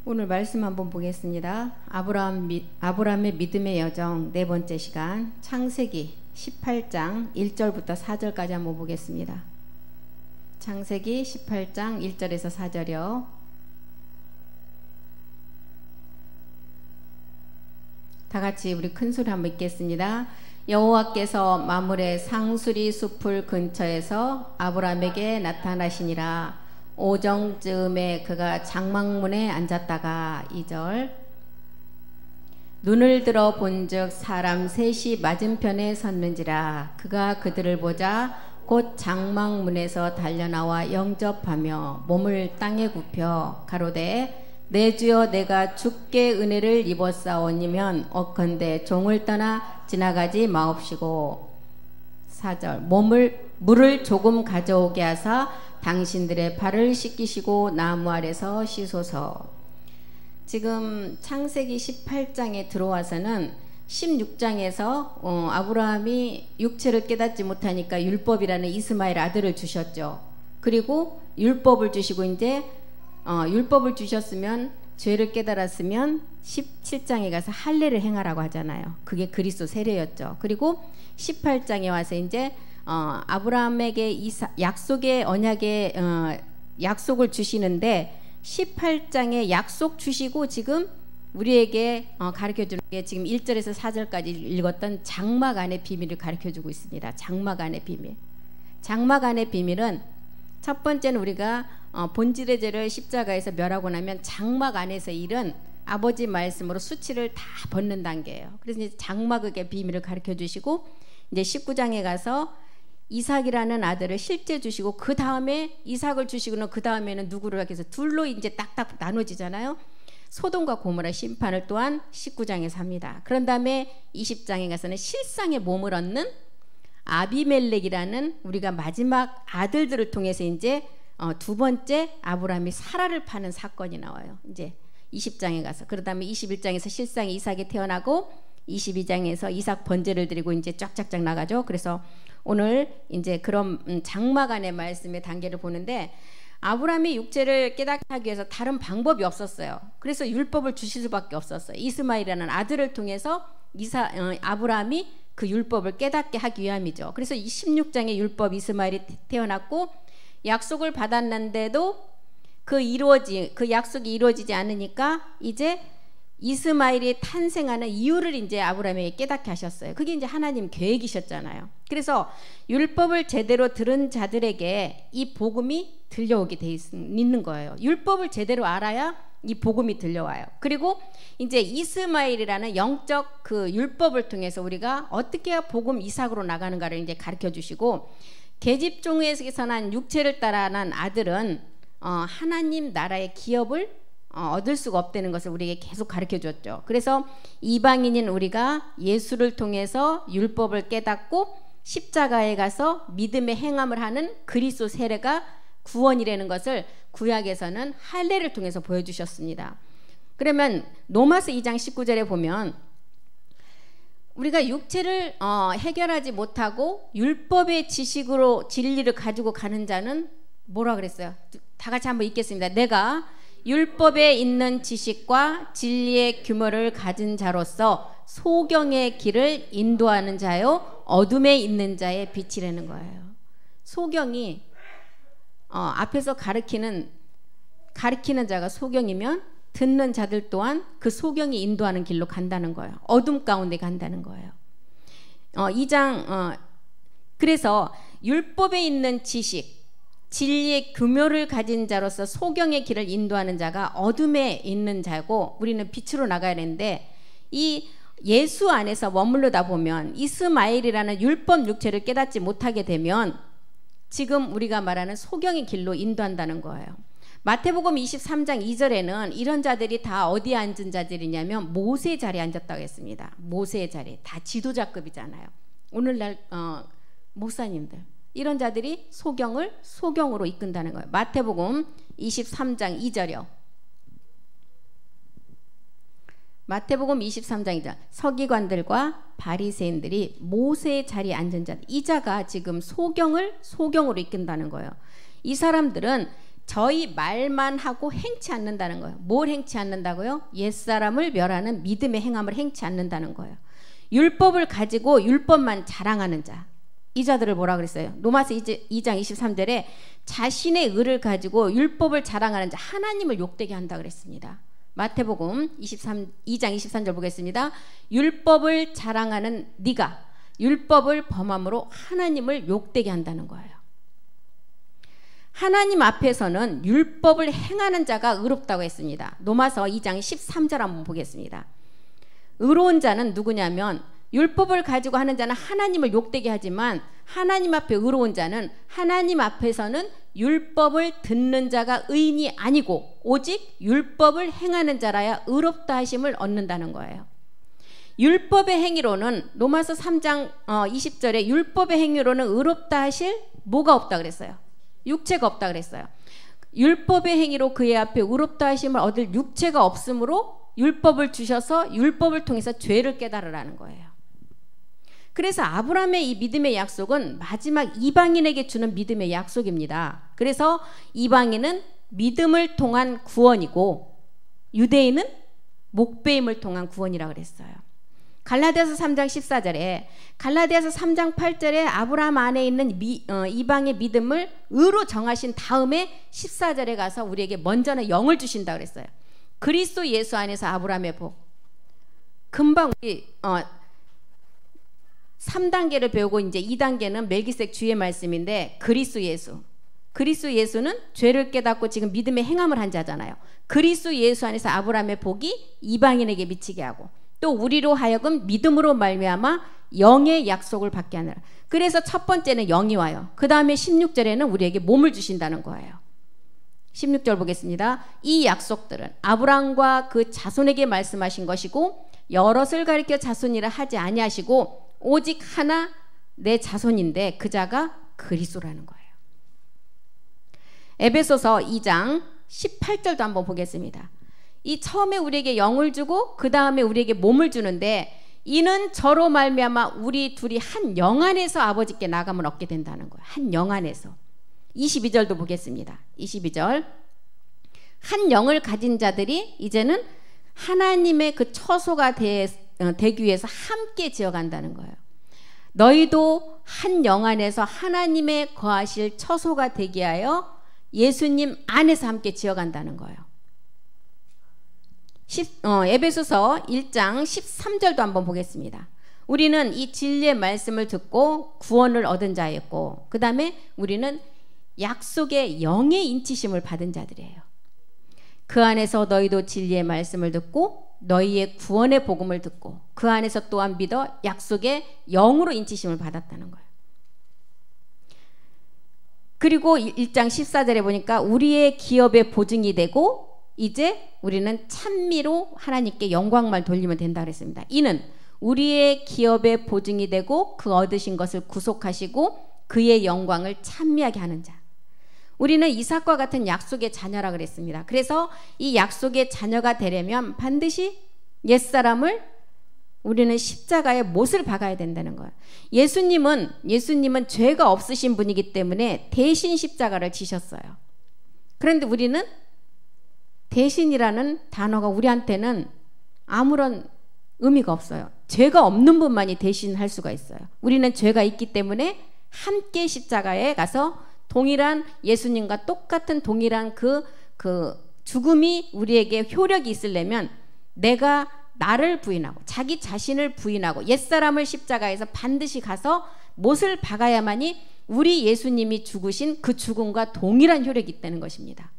오늘 말씀 한번 보겠습니다. 아브라함의 믿음의 여정 네 번째 시간, 창세기 18장 1절부터 4절까지 한번 보겠습니다. 창세기 18장 1절에서 4절이요. 다 같이 우리 큰 소리 한번 읽겠습니다. 여호와께서 마므레 상수리 숲을 근처에서 아브라함에게 나타나시니라. 오정쯤에 그가 장막문에 앉았다가 2절 눈을 들어 본즉 사람 셋이 맞은편에 섰는지라. 그가 그들을 보자 곧 장막문에서 달려나와 영접하며 몸을 땅에 굽혀 가로되 내 주여 내가 주께 은혜를 입었사오니면 억컨대 종을 떠나 지나가지 마옵시고. 4절 물을 조금 가져오게 하사 당신들의 발을 씻기시고 나무 아래서 씻소서. 지금 창세기 18장에 들어와서는 16장에서 아브라함이 육체를 깨닫지 못하니까 율법이라는 이스마엘 아들을 주셨죠. 그리고 율법을 주시고 이제 율법을 주셨으면 죄를 깨달았으면 17장에 가서 할례를 행하라고 하잖아요. 그게 그리스도 세례였죠. 그리고 18장에 와서 이제 아브라함에게 약속의 언약의 약속을 주시는데 18장에 약속 주시고 지금 우리에게 가르쳐주는 게 지금 1절에서 4절까지 읽었던 장막 안의 비밀을 가르쳐주고 있습니다. 장막 안의 비밀. 장막 안의 비밀은 첫 번째는 우리가 본질의 죄를 십자가에서 멸하고 나면 장막 안에서 일은 아버지 말씀으로 수치를 다 벗는 단계예요. 그래서 이제 장막의 비밀을 가르쳐주시고 이제 19장에 가서 이삭이라는 아들을 실제 주시고 그 다음에 이삭을 주시고는 그 다음에는 누구를 하게 해서 둘로 이제 딱딱 나눠지잖아요. 소돔과 고모라 심판을 또한 19장에서 합니다. 그런 다음에 20장에 가서는 실상의 몸을 얻는 아비멜렉이라는 우리가 마지막 아들들을 통해서 이제 두 번째 아브라함이 사라를 파는 사건이 나와요. 이제 20장에 가서 그 다음에 21장에서 실상의 이삭이 태어나고 22장에서 이삭 번제를 드리고 이제 쫙쫙쫙 나가죠. 그래서 오늘 이제 그런 장막 안의 말씀의 단계를 보는데 아브라함이 육체를 깨닫게 하기 위해서 다른 방법이 없었어요. 그래서 율법을 주실 수밖에 없었어요. 이스마엘이라는 아들을 통해서 아브라함이 그 율법을 깨닫게 하기 위함이죠. 그래서 16장에 율법 이스마엘이 태어났고 약속을 받았는데도 그 약속이 이루어지지 않으니까 이제 이스마엘이 탄생하는 이유를 이제 아브라함에게 깨닫게 하셨어요. 그게 이제 하나님 계획이셨잖아요. 그래서 율법을 제대로 들은 자들에게 이 복음이 들려오게 돼 있는 거예요. 율법을 제대로 알아야 이 복음이 들려와요. 그리고 이제 이스마엘이라는 영적 그 율법을 통해서 우리가 어떻게 해야 복음 이삭으로 나가는가를 이제 가르쳐 주시고 계집종에서 난 육체를 따라 난 아들은 하나님 나라의 기업을 얻을 수가 없다는 것을 우리에게 계속 가르쳐 줬죠. 그래서 이방인인 우리가 예수를 통해서 율법을 깨닫고 십자가에 가서 믿음의 행함을 하는 그리스도 세례가 구원이라는 것을 구약에서는 할례를 통해서 보여주셨습니다. 그러면 로마서 2장 19절에 보면 우리가 육체를 해결하지 못하고 율법의 지식으로 진리를 가지고 가는 자는 뭐라 그랬어요? 다 같이 한번 읽겠습니다. 내가 율법에 있는 지식과 진리의 규모를 가진 자로서 소경의 길을 인도하는 자요 어둠에 있는 자의 빛이라는 거예요. 소경이 앞에서 가르치는 자가 소경이면 듣는 자들 또한 그 소경이 인도하는 길로 간다는 거예요. 어둠 가운데 간다는 거예요. 2장 그래서 율법에 있는 지식 진리의 규모를 가진 자로서 소경의 길을 인도하는 자가 어둠에 있는 자고 우리는 빛으로 나가야 되는데 이 예수 안에서 머물러다 보면 이스마엘이라는 율법 육체를 깨닫지 못하게 되면 지금 우리가 말하는 소경의 길로 인도한다는 거예요. 마태복음 23장 2절에는 이런 자들이 다 어디에 앉은 자들이냐면 모세 자리에 앉았다고 했습니다. 모세 자리 다 지도자급이잖아요. 오늘날 목사님들 이런 자들이 소경을 소경으로 이끈다는 거예요. 마태복음 23장 2절이요. 마태복음 23장 2절 서기관들과 바리새인들이 모세의 자리에 앉은 자 이 자가 지금 소경을 소경으로 이끈다는 거예요. 이 사람들은 저희 말만 하고 행치 않는다는 거예요. 뭘 행치 않는다고요? 옛사람을 멸하는 믿음의 행함을 행치 않는다는 거예요. 율법을 가지고 율법만 자랑하는 자, 이 자들을 뭐라 그랬어요? 로마서 2장 23절에 자신의 의를 가지고 율법을 자랑하는 자, 하나님을 욕되게 한다 그랬습니다. 마태복음 2장 23절 보겠습니다. 율법을 자랑하는 네가 율법을 범함으로 하나님을 욕되게 한다는 거예요. 하나님 앞에서는 율법을 행하는 자가 의롭다고 했습니다. 로마서 2장 13절 한번 보겠습니다. 의로운 자는 누구냐면 율법을 가지고 하는 자는 하나님을 욕되게 하지만 하나님 앞에 의로운 자는 하나님 앞에서는 율법을 듣는 자가 의인이 아니고 오직 율법을 행하는 자라야 의롭다 하심을 얻는다는 거예요. 율법의 행위로는 로마서 3장 20절에 율법의 행위로는 의롭다 하실 뭐가 없다 그랬어요? 육체가 없다 그랬어요. 율법의 행위로 그의 앞에 의롭다 하심을 얻을 육체가 없으므로 율법을 주셔서 율법을 통해서 죄를 깨달으라는 거예요. 그래서 아브라함의 이 믿음의 약속은 마지막 이방인에게 주는 믿음의 약속입니다. 그래서 이방인은 믿음을 통한 구원이고 유대인은 목배임을 통한 구원이라고 그랬어요. 갈라디아서 3장 14절에 갈라디아서 3장 8절에 아브라함 안에 있는 이방의 믿음을 의로 정하신 다음에 14절에 가서 우리에게 먼저는 영을 주신다 그랬어요. 그리스도 예수 안에서 아브라함의 복. 금방 우리 3단계를 배우고 이제 2단계는 멜기세덱 주의 말씀인데 그리스도 예수는 죄를 깨닫고 지금 믿음의 행함을 한 자잖아요. 그리스도 예수 안에서 아브라함의 복이 이방인에게 미치게 하고 또 우리로 하여금 믿음으로 말미암아 영의 약속을 받게 하느라. 그래서 첫 번째는 영이 와요. 그 다음에 16절에는 우리에게 몸을 주신다는 거예요. 16절 보겠습니다. 이 약속들은 아브라함과 그 자손에게 말씀하신 것이고 여럿을 가리켜 자손이라 하지 아니하시고 오직 하나 내 자손인데 그 자가 그리스도라는 거예요. 에베소서 2장 18절도 한번 보겠습니다. 이 처음에 우리에게 영을 주고 그 다음에 우리에게 몸을 주는데 이는 저로 말미암아 우리 둘이 한 영 안에서 아버지께 나감을 얻게 된다는 거예요. 한 영 안에서. 22절도 보겠습니다. 22절 한 영을 가진 자들이 이제는 하나님의 그 처소가 되기 위해서 함께 지어간다는 거예요. 너희도 한 영 안에서 하나님의 거하실 처소가 되게 하여 예수님 안에서 함께 지어간다는 거예요. 에베소서 1장 13절도 한번 보겠습니다. 우리는 이 진리의 말씀을 듣고 구원을 얻은 자였고 그 다음에 우리는 약속의 영의 인치심을 받은 자들이에요. 그 안에서 너희도 진리의 말씀을 듣고 너희의 구원의 복음을 듣고 그 안에서 또한 믿어 약속의 영으로 인치심을 받았다는 거예요. 그리고 1장 14절에 보니까 우리의 기업의 보증이 되고 이제 우리는 찬미로 하나님께 영광만 돌리면 된다 그랬습니다. 이는 우리의 기업의 보증이 되고 그 얻으신 것을 구속하시고 그의 영광을 찬미하게 하는 자. 우리는 이삭과 같은 약속의 자녀라 그랬습니다. 그래서 이 약속의 자녀가 되려면 반드시 옛사람을 우리는 십자가에 못을 박아야 된다는 거예요. 예수님은 죄가 없으신 분이기 때문에 대신 십자가를 지셨어요. 그런데 우리는 대신이라는 단어가 우리한테는 아무런 의미가 없어요. 죄가 없는 분만이 대신할 수가 있어요. 우리는 죄가 있기 때문에 함께 십자가에 가서 동일한 예수님과 똑같은 동일한 그 죽음이 우리에게 효력이 있으려면 내가 나를 부인하고 자기 자신을 부인하고 옛사람을 십자가에서 반드시 가서 못을 박아야만이 우리 예수님이 죽으신 그 죽음과 동일한 효력이 있다는 것입니다.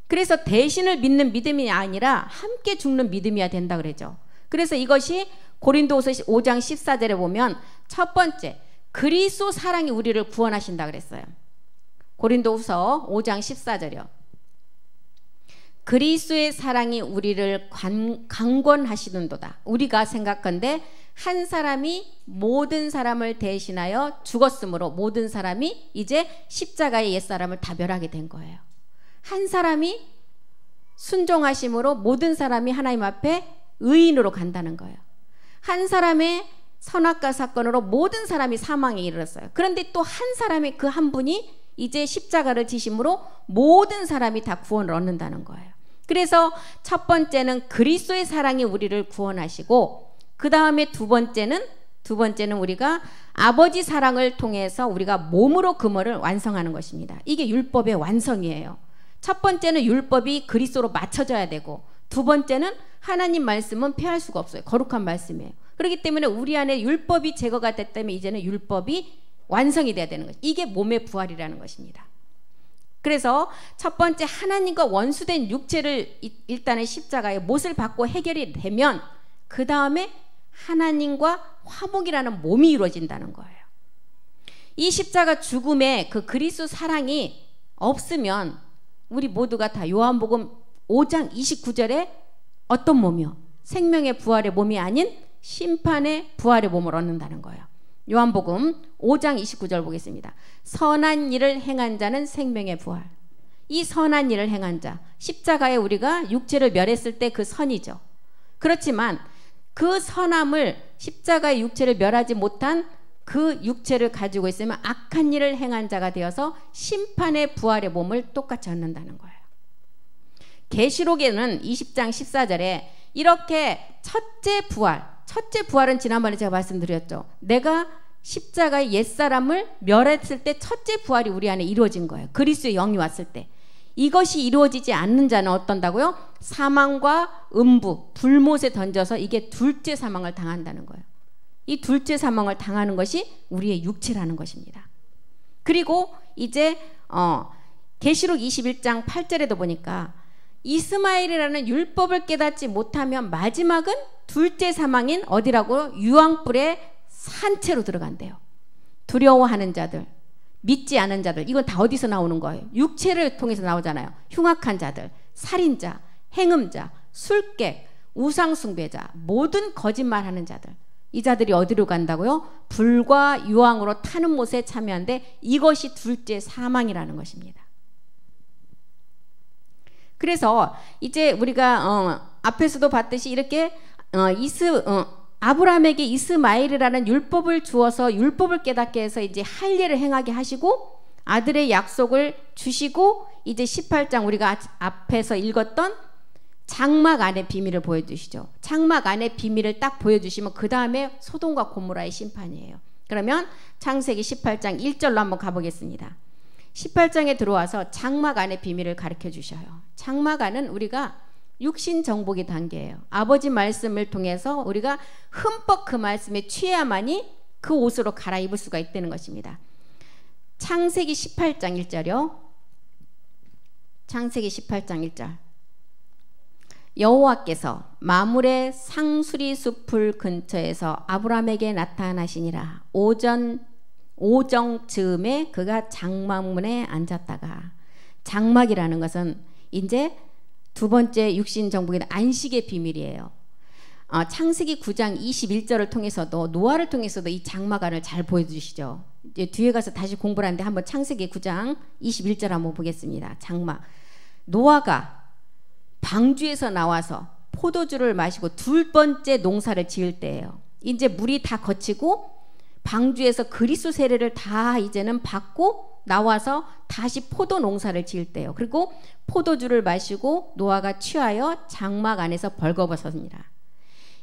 그래서 대신을 믿는 믿음이 아니라 함께 죽는 믿음이어야 된다 그러죠. 그래서 이것이 고린도후서 5장 14절에 보면 첫 번째 그리스도 사랑이 우리를 구원하신다 그랬어요. 고린도후서 5장 14절이요. 그리스도의 사랑이 우리를 강권하시는도다. 우리가 생각한데 한 사람이 모든 사람을 대신하여 죽었으므로 모든 사람이 이제 십자가의 옛사람을 다 멸하게 된 거예요. 한 사람이 순종하심으로 모든 사람이 하나님 앞에 의인으로 간다는 거예요. 한 사람의 선악과 사건으로 모든 사람이 사망에 이르렀어요. 그런데 또 한 사람이 그 한 분이 이제 십자가를 지심으로 모든 사람이 다 구원을 얻는다는 거예요. 그래서 첫 번째는 그리스도의 사랑이 우리를 구원하시고, 그 다음에 두 번째는 우리가 아버지 사랑을 통해서 우리가 몸으로 금어를 완성하는 것입니다. 이게 율법의 완성이에요. 첫 번째는 율법이 그리스도로 맞춰져야 되고, 두 번째는 하나님 말씀은 폐할 수가 없어요. 거룩한 말씀이에요. 그렇기 때문에 우리 안에 율법이 제거가 됐다면 이제는 율법이 완성이 돼야 되는 거죠. 이게 몸의 부활이라는 것입니다. 그래서 첫 번째, 하나님과 원수된 육체를 일단은 십자가에 못을 받고 해결이 되면 그 다음에 하나님과 화목이라는 몸이 이루어진다는 거예요. 이 십자가 죽음에 그 그리스도 사랑이 없으면 우리 모두가 다 요한복음 5장 29절에 어떤 몸이요? 생명의 부활의 몸이 아닌 심판의 부활의 몸을 얻는다는 거예요. 요한복음 5장 29절 보겠습니다. 선한 일을 행한 자는 생명의 부활. 이 선한 일을 행한 자, 십자가에 우리가 육체를 멸했을 때 그 선이죠. 그렇지만 그 선함을, 십자가의 육체를 멸하지 못한 그 육체를 가지고 있으면 악한 일을 행한 자가 되어서 심판의 부활의 몸을 똑같이 얻는다는 거예요. 계시록에는 20장 14절에 이렇게 첫째 부활은 지난번에 제가 말씀드렸죠. 내가 십자가의 옛사람을 멸했을 때 첫째 부활이 우리 안에 이루어진 거예요. 그리스도의 영이 왔을 때. 이것이 이루어지지 않는 자는 어떤다고요? 사망과 음부, 불못에 던져서 이게 둘째 사망을 당한다는 거예요. 이 둘째 사망을 당하는 것이 우리의 육체라는 것입니다. 그리고 이제 계시록 21장 8절에도 보니까 이스마엘이라는 율법을 깨닫지 못하면 마지막은 둘째 사망인 어디라고? 유황불의 산채로 들어간대요. 두려워하는 자들, 믿지 않은 자들, 이건 다 어디서 나오는 거예요? 육체를 통해서 나오잖아요. 흉악한 자들, 살인자, 행음자, 술객, 우상숭배자, 모든 거짓말하는 자들, 이 자들이 어디로 간다고요? 불과 유황으로 타는 못에 참여하는데 이것이 둘째 사망이라는 것입니다. 그래서 이제 우리가 앞에서도 봤듯이 이렇게 아브라함에게 이스마엘이라는 율법을 주어서 율법을 깨닫게 해서 이제 할례를 행하게 하시고 아들의 약속을 주시고 이제 18장 우리가 앞에서 읽었던 장막 안의 비밀을 보여주시죠. 장막 안의 비밀을 딱 보여주시면 그 다음에 소돔과 고모라의 심판이에요. 그러면 창세기 18장 1절로 한번 가보겠습니다. 18장에 들어와서 장막 안의 비밀을 가르쳐 주셔요. 장막 안은 우리가 육신 정복의 단계예요. 아버지 말씀을 통해서 우리가 흠뻑 그 말씀에 취해야만이 그 옷으로 갈아입을 수가 있다는 것입니다. 창세기 18장 1절이요. 창세기 18장 1절. 여호와께서 마물의 상수리 숲을 근처에서 아브라함에게 나타나시니라. 오정 즈음에 그가 장막문에 앉았다가, 장막이라는 것은 이제 두 번째 육신 정복의 안식의 비밀이에요. 창세기 9장 21절을 통해서도, 노아를 통해서도 이 장막안을 잘 보여주시죠. 이제 뒤에 가서 다시 공부를 하는데 한번 창세기 9장 21절 한번 보겠습니다. 장막. 노아가 방주에서 나와서 포도주를 마시고 둘 번째 농사를 지을 때예요. 이제 물이 다 거치고 방주에서 그리스도 세례를 다 이제는 받고 나와서 다시 포도 농사를 지을 때예요. 그리고 포도주를 마시고 노아가 취하여 장막 안에서 벌거벗었느니라.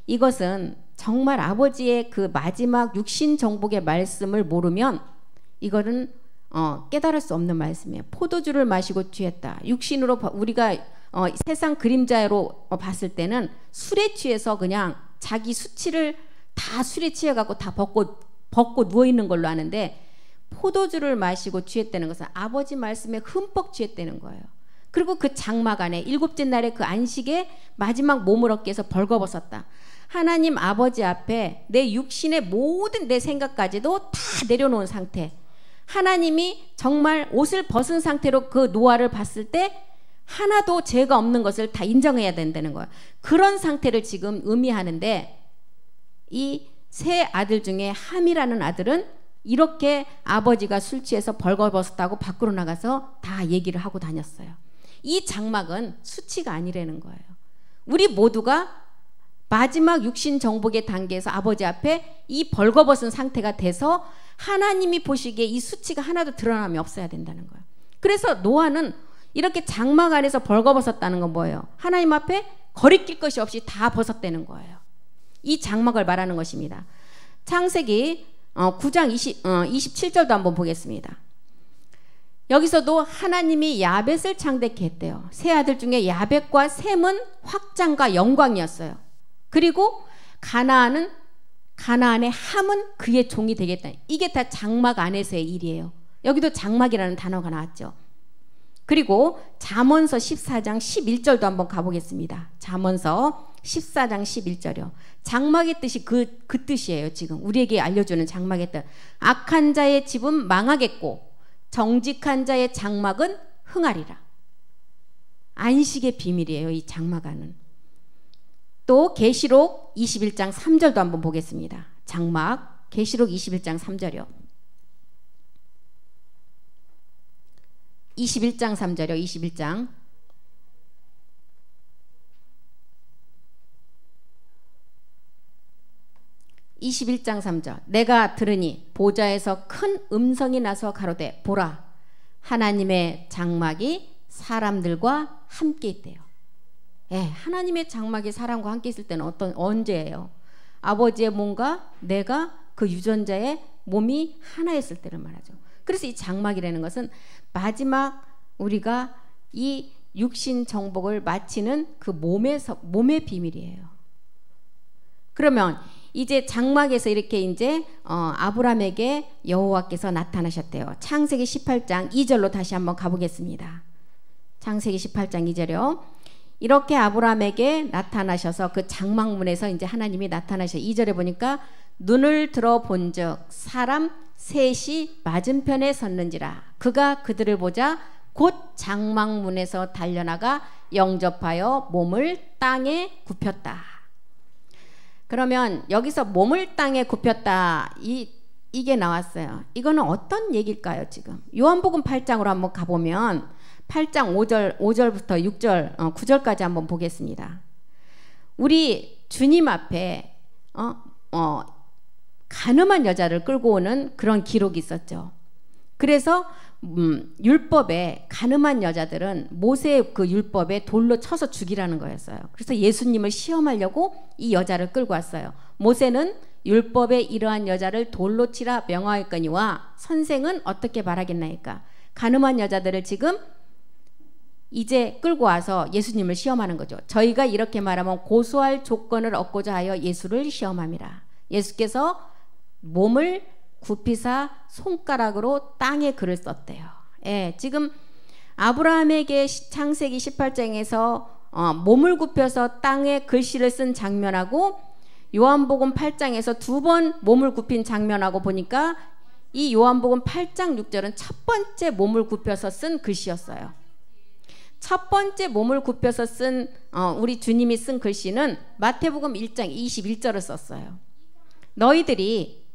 이것은 정말 아버지의 그 마지막 육신 정복의 말씀을 모르면 이거는 깨달을 수 없는 말씀이에요. 포도주를 마시고 취했다. 육신으로 우리가 세상 그림자로 봤을 때는 술에 취해서 그냥 자기 수치를 다 술에 취해갖고 다 벗고 누워있는 걸로 아는데, 포도주를 마시고 취했다는 것은 아버지 말씀에 흠뻑 취했다는 거예요. 그리고 그 장막 안에 일곱째 날에 그 안식에 마지막 몸을 얻기 위해서 벌거벗었다. 하나님 아버지 앞에 내 육신의 모든 내 생각까지도 다 내려놓은 상태, 하나님이 정말 옷을 벗은 상태로 그 노아를 봤을 때 하나도 죄가 없는 것을 다 인정해야 된다는 거예요. 그런 상태를 지금 의미하는데, 이 세 아들 중에 함이라는 아들은 이렇게 아버지가 술 취해서 벌거벗었다고 밖으로 나가서 다 얘기를 하고 다녔어요. 이 장막은 수치가 아니라는 거예요. 우리 모두가 마지막 육신 정복의 단계에서 아버지 앞에 이 벌거벗은 상태가 돼서 하나님이 보시기에 이 수치가 하나도 드러남이 없어야 된다는 거예요. 그래서 노아는 이렇게 장막 안에서 벌거벗었다는 건 뭐예요? 하나님 앞에 거리낄 것이 없이 다 벗었다는 거예요. 이 장막을 말하는 것입니다. 창세기 9장 27절도 한번 보겠습니다. 여기서도 하나님이 야벳을 창대케 했대요. 세 아들 중에 야벳과 셈은 확장과 영광이었어요. 그리고 가나안의 함은 그의 종이 되겠다. 이게 다 장막 안에서의 일이에요. 여기도 장막이라는 단어가 나왔죠. 그리고 잠언서 14장 11절도 한번 가보겠습니다. 잠언서 14장 11절이요. 장막의 뜻이 그 뜻이에요. 지금 우리에게 알려주는 장막의 뜻. 악한 자의 집은 망하겠고 정직한 자의 장막은 흥하리라. 안식의 비밀이에요. 이 장막안은. 또 계시록 21장 3절도 한번 보겠습니다. 장막 계시록 21장 3절이요. 21장 3절이요. 21장. (21장 3절) 내가 들으니 보좌에서 큰 음성이 나서 가로되 보라 하나님의 장막이 사람들과 함께 있대요. 예, 하나님의 장막이 사람과 함께 있을 때는 언제예요? 아버지의 몸과 내가 그 유전자의 몸이 하나였을 때를 말하죠. 그래서 이 장막이라는 것은 마지막 우리가 이 육신 정복을 마치는 그 몸의 비밀이에요. 그러면 이제 장막에서 이렇게 이제 아브라함에게 여호와께서 나타나셨대요. 창세기 18장 2절로 다시 한번 가보겠습니다. 창세기 18장 2절이요. 이렇게 아브라함에게 나타나셔서 그 장막문에서 이제 하나님이 나타나셔. 2절에 보니까 눈을 들어 본즉 사람 셋이 맞은편에 섰는지라 그가 그들을 보자 곧 장막문에서 달려나가 영접하여 몸을 땅에 굽혔다. 그러면 여기서 몸을 땅에 굽혔다 이게 나왔어요. 이거는 어떤 얘기일까요? 지금 요한복음 8장으로 한번 가보면 8장 5절부터 6절 9절까지 한번 보겠습니다. 우리 주님 앞에 가늠한 여자를 끌고 오는 그런 기록이 있었죠. 그래서 율법에 가늠한 여자들은 모세의 그 율법에 돌로 쳐서 죽이라는 거였어요. 그래서 예수님을 시험하려고 이 여자를 끌고 왔어요. 모세는 율법에 이러한 여자를 돌로 치라 명하였거니와 선생은 어떻게 말하겠나이까. 가늠한 여자들을 지금 이제 끌고 와서 예수님을 시험하는 거죠. 저희가 이렇게 말하면 고소할 조건을 얻고자 하여 예수를 시험함이라. 예수께서 몸을 굽히사 손가락으로 땅에 글을 썼대요. 예, 지금 아브라함에게 창세기 18장에서 몸을 굽혀서 땅에 글씨를 쓴 장면하고 요한복음 8장에서 두 번 몸을 굽힌 장면하고 보니까 이 요한복음 8장 6절은 첫 번째 몸을 굽혀서 쓴 글씨였어요. 첫 번째 몸을 굽혀서 쓴 우리 주님이 쓴 글씨는 마태복음 1장 21절을 썼어요. 너희들이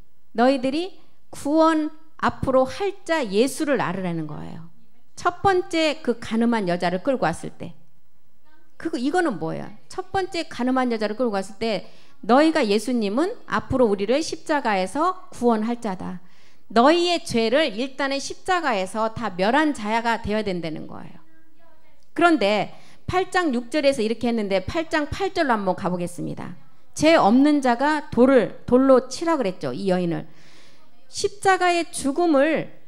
구원 앞으로 할 자 예수를 알으라는 거예요. 첫 번째 그 가늠한 여자를 끌고 왔을 때 이거는 뭐예요? 첫 번째 가늠한 여자를 끌고 왔을 때 너희가 예수님은 앞으로 우리를 십자가에서 구원할 자다. 너희의 죄를 일단은 십자가에서 다 멸한 자야가 되어야 된다는 거예요. 그런데 8장 6절에서 이렇게 했는데 8장 8절로 한번 가보겠습니다. 죄 없는 자가 돌로 치라 그랬죠. 이 여인을. 십자가의 죽음을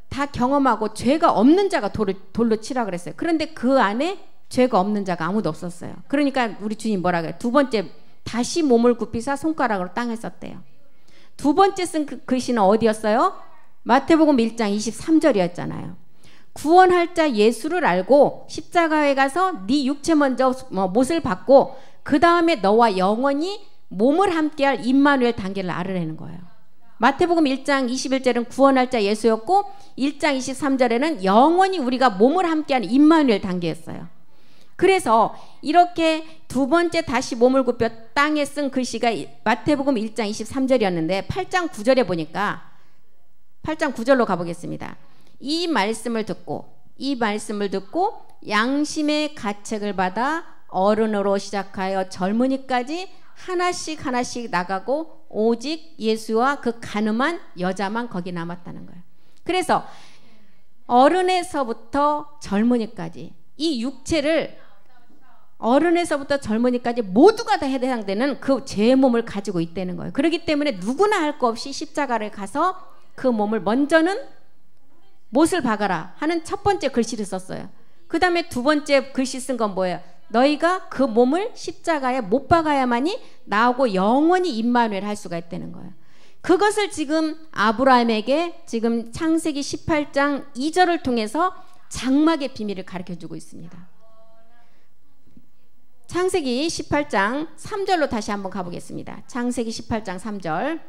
다 경험하고 죄가 없는 자가 돌로 치라 그랬어요. 그런데 그 안에 죄가 없는 자가 아무도 없었어요. 그러니까 우리 주님 뭐라 그래요? 두 번째 다시 몸을 굽히사 손가락으로 땅에 썼대요. 두 번째 쓴 글씨는 어디였어요? 마태복음 1장 23절이었잖아요. 구원할 자 예수를 알고 십자가에 가서 네 육체 먼저 못을 받고 그 다음에 너와 영원히 몸을 함께할 임마누엘 단계를 알으라는 거예요. 마태복음 1장 21절은 구원할 자 예수였고 1장 23절에는 영원히 우리가 몸을 함께하는 임마누엘 단계였어요. 그래서 이렇게 두 번째 다시 몸을 굽혀 땅에 쓴 글씨가 마태복음 1장 23절이었는데 8장 9절에 보니까 8장 9절로 가보겠습니다. 이 말씀을 듣고 양심의 가책을 받아 어른으로 시작하여 젊은이까지 하나씩 하나씩 나가고 오직 예수와 그 가늠한 여자만 거기 남았다는 거예요. 그래서 어른에서부터 젊은이까지 이 육체를 어른에서부터 젊은이까지 모두가 다 해당되는 그 죄의 몸을 가지고 있다는 거예요. 그렇기 때문에 누구나 할 거 없이 십자가를 가서 그 몸을 먼저는 못을 박아라 하는 첫 번째 글씨를 썼어요. 그 다음에 두 번째 글씨 쓴 건 뭐예요? 너희가 그 몸을 십자가에 못 박아야만이 나하고 영원히 임마누엘 할 수가 있다는 거예요. 그것을 지금 아브라함에게 지금 창세기 18장 2절을 통해서 장막의 비밀을 가르쳐주고 있습니다. 창세기 18장 3절로 다시 한번 가보겠습니다. 창세기 18장 3절.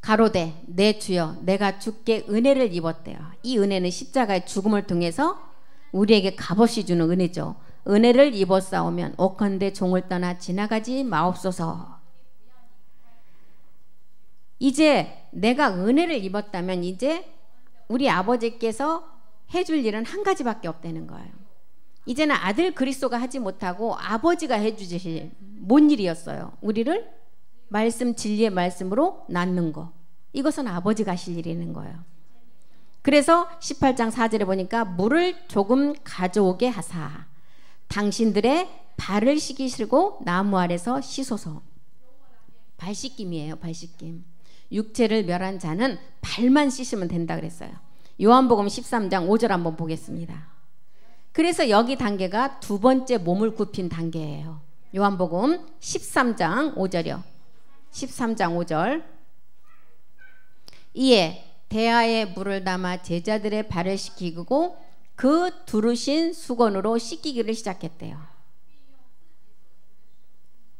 가로되 내 주여 내가 주께 은혜를 입었대요. 이 은혜는 십자가의 죽음을 통해서 우리에게 값없이 주는 은혜죠. 은혜를 입었사오면 오컨대 종을 떠나 지나가지 마옵소서. 이제 내가 은혜를 입었다면 이제 우리 아버지께서 해줄 일은 한 가지밖에 없다는 거예요. 이제는 아들 그리스도가 하지 못하고 아버지가 해주실 뭔 일이었어요? 우리를 말씀 진리의 말씀으로 낳는 거. 이것은 아버지가 하실 일이라는 거예요. 그래서 18장 4절에 보니까 물을 조금 가져오게 하사 당신들의 발을 씻기시고 나무 아래서 씻소서. 발 씻김이에요. 발 씻김. 육체를 멸한 자는 발만 씻으면 된다 그랬어요. 요한복음 13장 5절 한번 보겠습니다. 그래서 여기 단계가 두 번째 몸을 굽힌 단계예요. 요한복음 13장 5절이요. 13장 5절. 이에 대야에 물을 담아 제자들의 발을 씻기고 그 두르신 수건으로 씻기기를 시작했대요.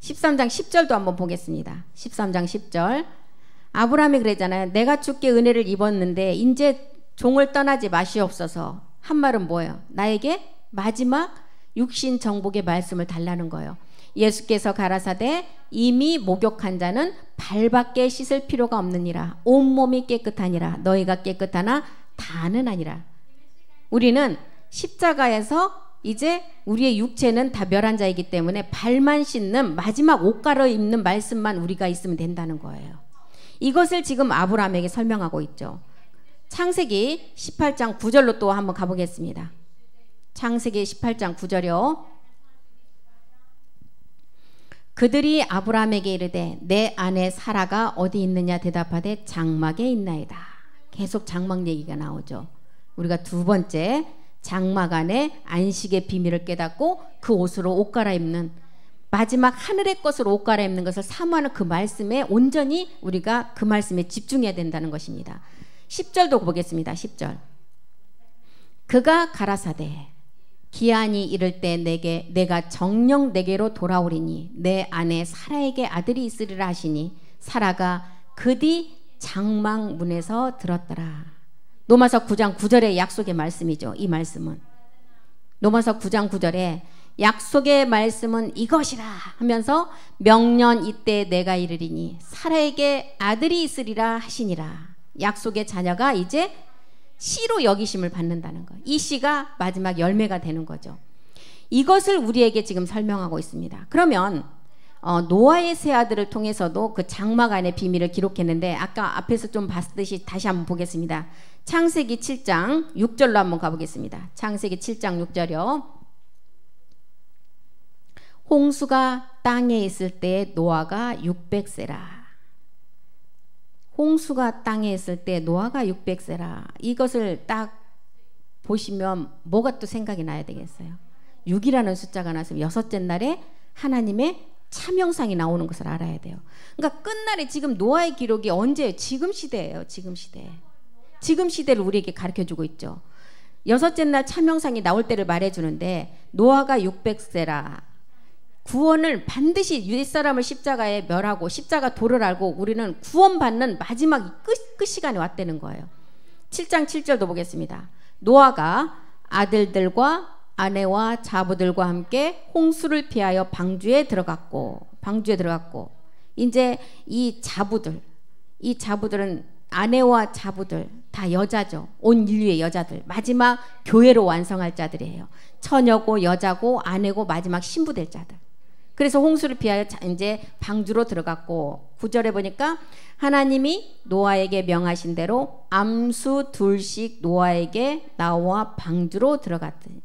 13장 10절도 한번 보겠습니다. 13장 10절. 아브라함이 그랬잖아요. 내가 주께 은혜를 입었는데 이제 종을 떠나지 마시옵소서. 한 말은 뭐예요? 나에게 마지막 육신 정복의 말씀을 달라는 거예요. 예수께서 가라사대 이미 목욕한 자는 발밖에 씻을 필요가 없느니라. 온몸이 깨끗하니라. 너희가 깨끗하나 다는 아니라. 우리는 십자가에서 이제 우리의 육체는 다 멸한 자이기 때문에 발만 씻는 마지막 옷 갈아입는 말씀만 우리가 있으면 된다는 거예요. 이것을 지금 아브라함에게 설명하고 있죠. 창세기 18장 9절로 또 한번 가보겠습니다. 창세기 18장 9절이요. 그들이 아브라함에게 이르되 내 아내 사라가 어디 있느냐 대답하되 장막에 있나이다. 계속 장막 얘기가 나오죠. 우리가 두 번째 장막 안에 안식의 비밀을 깨닫고 그 옷으로 옷 갈아입는 마지막 하늘의 것으로 옷 갈아입는 것을 사모하는 그 말씀에 온전히 우리가 그 말씀에 집중해야 된다는 것입니다. 10절도 보겠습니다. 10절. 그가 가라사대 기한이 이를 때 내가 정녕 내게로 돌아오리니 내 아내 사라에게 아들이 있으리라 하시니 사라가 그 뒤 장막 문에서 들었더라. 로마서 9장 9절의 약속의 말씀이죠. 이 말씀은 로마서 9장 9절에 약속의 말씀은 이것이라 하면서 명년 이때 내가 이르리니 사라에게 아들이 있으리라 하시니라. 약속의 자녀가 이제 씨로 여기심을 받는다는 거. 이 씨가 마지막 열매가 되는 거죠. 이것을 우리에게 지금 설명하고 있습니다. 그러면 노아의 세 아들을 통해서도 그 장막 안의 비밀을 기록했는데 아까 앞에서 좀 봤듯이 다시 한번 보겠습니다. 창세기 7장 6절로 한번 가보겠습니다. 창세기 7장 6절이요. 홍수가 땅에 있을 때 노아가 600세라. 홍수가 땅에 있을 때 노아가 600세라. 이것을 딱 보시면 뭐가 또 생각이 나야 되겠어요? 6이라는 숫자가 나서 여섯째 날에 하나님의 참형상이 나오는 것을 알아야 돼요. 그러니까 끝날에 지금 노아의 기록이 언제예요? 지금 시대예요. 지금 시대. 지금 시대를 우리에게 가르쳐주고 있죠. 여섯째 날 참형상이 나올 때를 말해주는데 노아가 600세라. 구원을 반드시 윗사람을 십자가에 멸하고 십자가 도를 알고 우리는 구원받는 마지막 끝 시간이 왔다는 거예요. 7장 7절도 보겠습니다. 노아가 아들들과 아내와 자부들과 함께 홍수를 피하여 방주에 들어갔고 이제 이 자부들은 아내와 자부들 다 여자죠. 온 인류의 여자들. 마지막 교회로 완성할 자들이에요. 처녀고 여자고 아내고 마지막 신부될 자들. 그래서 홍수를 피하여 이제 방주로 들어갔고 9절에 보니까 하나님이 노아에게 명하신 대로 암수 둘씩 노아에게 나와 방주로 들어갔더니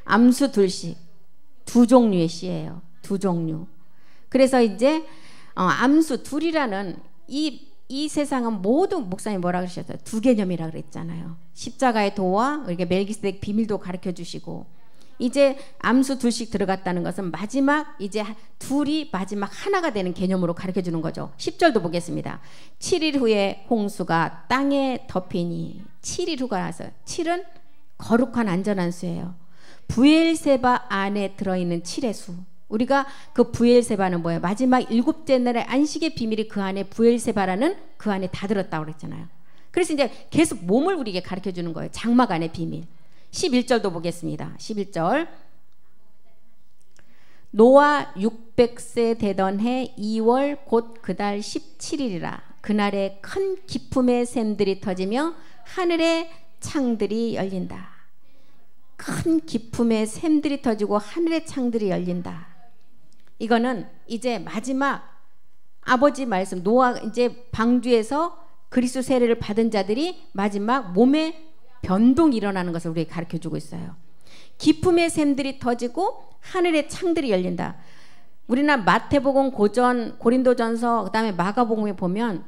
암수 둘씩 두 종류의 씨예요. 두 종류. 그래서 이제 암수 둘이라는 이 세상은 모두 목사님 뭐라 그러셨어요? 두 개념이라 그랬잖아요. 십자가의 도와 이렇게 멜기세덱 비밀도 가르쳐 주시고 이제 암수 둘씩 들어갔다는 것은 마지막 이제 둘이 마지막 하나가 되는 개념으로 가르쳐 주는 거죠. 10절도 보겠습니다. 7일 후에 홍수가 땅에 덮이니 7일 후가 나서 7은 거룩한 안전한 수예요. 부엘세바 안에 들어있는 7의 수. 우리가 그 부엘세바는 뭐예요? 마지막 일곱째 날의 안식의 비밀이 그 안에 부엘세바라는 그 안에 다 들었다고 그랬잖아요. 그래서 이제 계속 몸을 우리에게 가르쳐 주는 거예요. 장막 안의 비밀. 11절도 보겠습니다. 11절. 노아 600세 되던 해 2월 곧 그달 17일이라 그날에 큰 기품의 샘들이 터지며 하늘의 창들이 열린다. 큰 기품의 샘들이 터지고 하늘의 창들이 열린다. 이거는 이제 마지막 아버지 말씀 노아 이제 방주에서 그리스도 세례를 받은 자들이 마지막 몸의 변동이 일어나는 것을 우리에게 가르쳐주고 있어요. 기품의 샘들이 터지고 하늘의 창들이 열린다. 우리나 마태복음 고전 고린도전서 그다음에 마가복음에 보면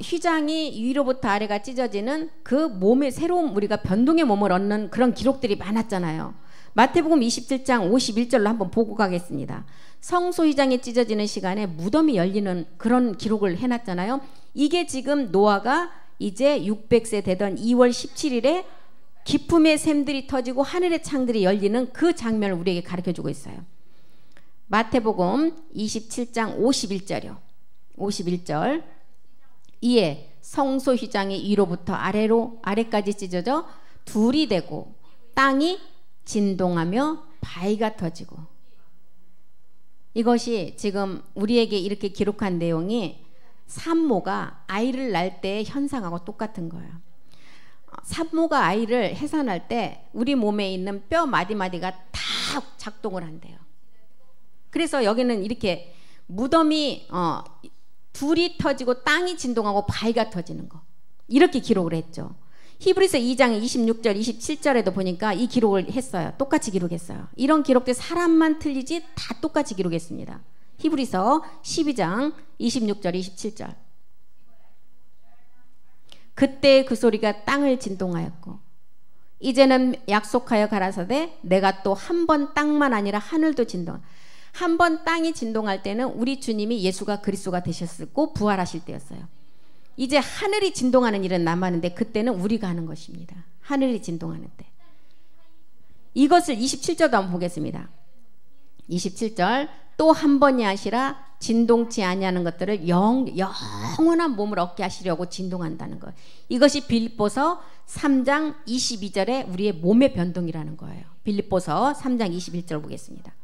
휘장이 위로부터 아래가 찢어지는 그 몸의 새로운 우리가 변동의 몸을 얻는 그런 기록들이 많았잖아요. 마태복음 27장 51절로 한번 보고 가겠습니다. 성소 휘장이 찢어지는 시간에 무덤이 열리는 그런 기록을 해놨잖아요. 이게 지금 노아가 이제 600세 되던 2월 17일에 기품의 샘들이 터지고 하늘의 창들이 열리는 그 장면을 우리에게 가르쳐주고 있어요. 마태복음 27장 51절이요. 51절. 이에 성소 휘장이 위로부터 아래까지 찢어져 둘이 되고 땅이 진동하며 바위가 터지고. 이것이 지금 우리에게 이렇게 기록한 내용이 산모가 아이를 낳을 때의 현상하고 똑같은 거예요. 산모가 아이를 해산할 때 우리 몸에 있는 뼈 마디마디가 다 작동을 한대요. 그래서 여기는 이렇게 무덤이 둘이 터지고 땅이 진동하고 바위가 터지는 거 이렇게 기록을 했죠. 히브리서 2장 26절 27절에도 보니까 이 기록을 했어요. 똑같이 기록했어요. 이런 기록들 사람만 틀리지 다 똑같이 기록했습니다. 히브리서 12장 26절 27절. 그때 그 소리가 땅을 진동하였고 이제는 약속하여 가라사대 내가 또 한 번 땅만 아니라 하늘도 진동. 한 번 땅이 진동할 때는 우리 주님이 예수가 그리스도가 되셨고 부활하실 때였어요. 이제 하늘이 진동하는 일은 남았는데 그때는 우리가 하는 것입니다. 하늘이 진동하는 때. 이것을 27절도 한번 보겠습니다. 27절. 또 한 번이 하시라 진동치 아니하는 것들을 영원한 몸을 얻게 하시려고 진동한다는 것. 이것이 빌립보서 3장 22절에 우리의 몸의 변동이라는 거예요. 빌립보서 3장 21절 보겠습니다.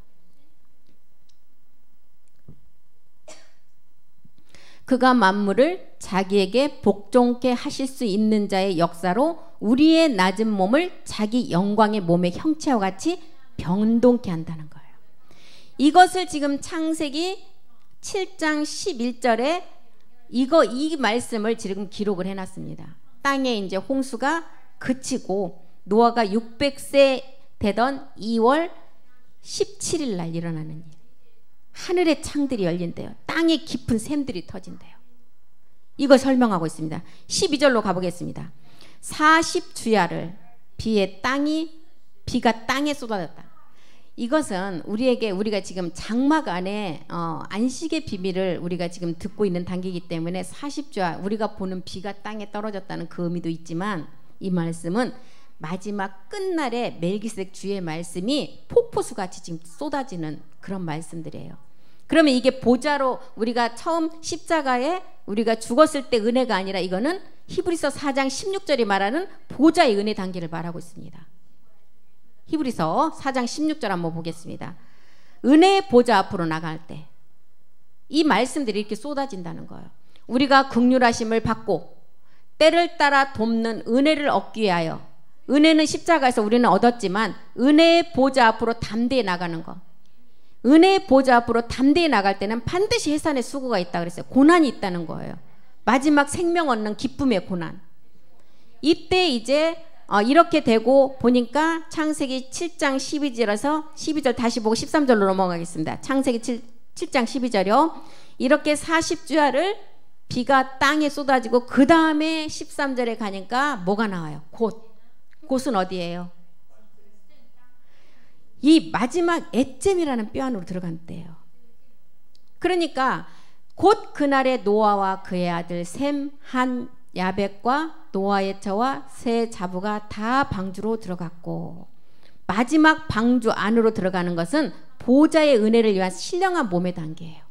그가 만물을 자기에게 복종케 하실 수 있는 자의 역사로 우리의 낮은 몸을 자기 영광의 몸의 형체와 같이 변동케 한다는 거예요. 이것을 지금 창세기 7장 11절에 이 말씀을 지금 기록을 해놨습니다. 땅에 이제 홍수가 그치고 노아가 600세 되던 2월 17일 날 일어나는 일. 하늘의 창들이 열린대요. 땅에 깊은 샘들이 터진대요. 이걸 설명하고 있습니다. 12절로 가보겠습니다. 40주야를 비가 땅에 쏟아졌다. 이것은 우리가 지금 장막 안에 안식의 비밀을 우리가 지금 듣고 있는 단계이기 때문에 40주야 우리가 보는 비가 땅에 떨어졌다는 그 의미도 있지만 이 말씀은 마지막 끝날에 멜기세덱 주의 말씀이 폭포수같이 지금 쏟아지는 그런 말씀들이에요. 그러면 이게 보좌로 우리가 처음 십자가에 우리가 죽었을 때 은혜가 아니라 이거는 히브리서 4장 16절이 말하는 보좌의 은혜 단계를 말하고 있습니다. 히브리서 4장 16절 한번 보겠습니다. 은혜의 보좌 앞으로 나갈 때 이 말씀들이 이렇게 쏟아진다는 거예요. 우리가 긍휼하심을 받고 때를 따라 돕는 은혜를 얻기 위하여. 은혜는 십자가에서 우리는 얻었지만 은혜의 보좌 앞으로 담대히 나가는 거. 은혜의 보좌 앞으로 담대히 나갈 때는 반드시 해산의 수고가 있다 그랬어요. 고난이 있다는 거예요. 마지막 생명 얻는 기쁨의 고난. 이때 이제 이렇게 되고 보니까 창세기 7장 12절에서 12절 다시 보고 13절로 넘어가겠습니다. 창세기 7장 12절이요. 이렇게 40주야를 비가 땅에 쏟아지고 그 다음에 13절에 가니까 뭐가 나와요? 곧은 어디예요? 이 마지막 엣잼이라는 뼈 안으로 들어간 때예요. 그러니까 곧 그날에 노아와 그의 아들 셈, 한, 야벳과 노아의 처와 세 자부가 다 방주로 들어갔고, 마지막 방주 안으로 들어가는 것은 보좌의 은혜를 위한 신령한 몸의 단계예요.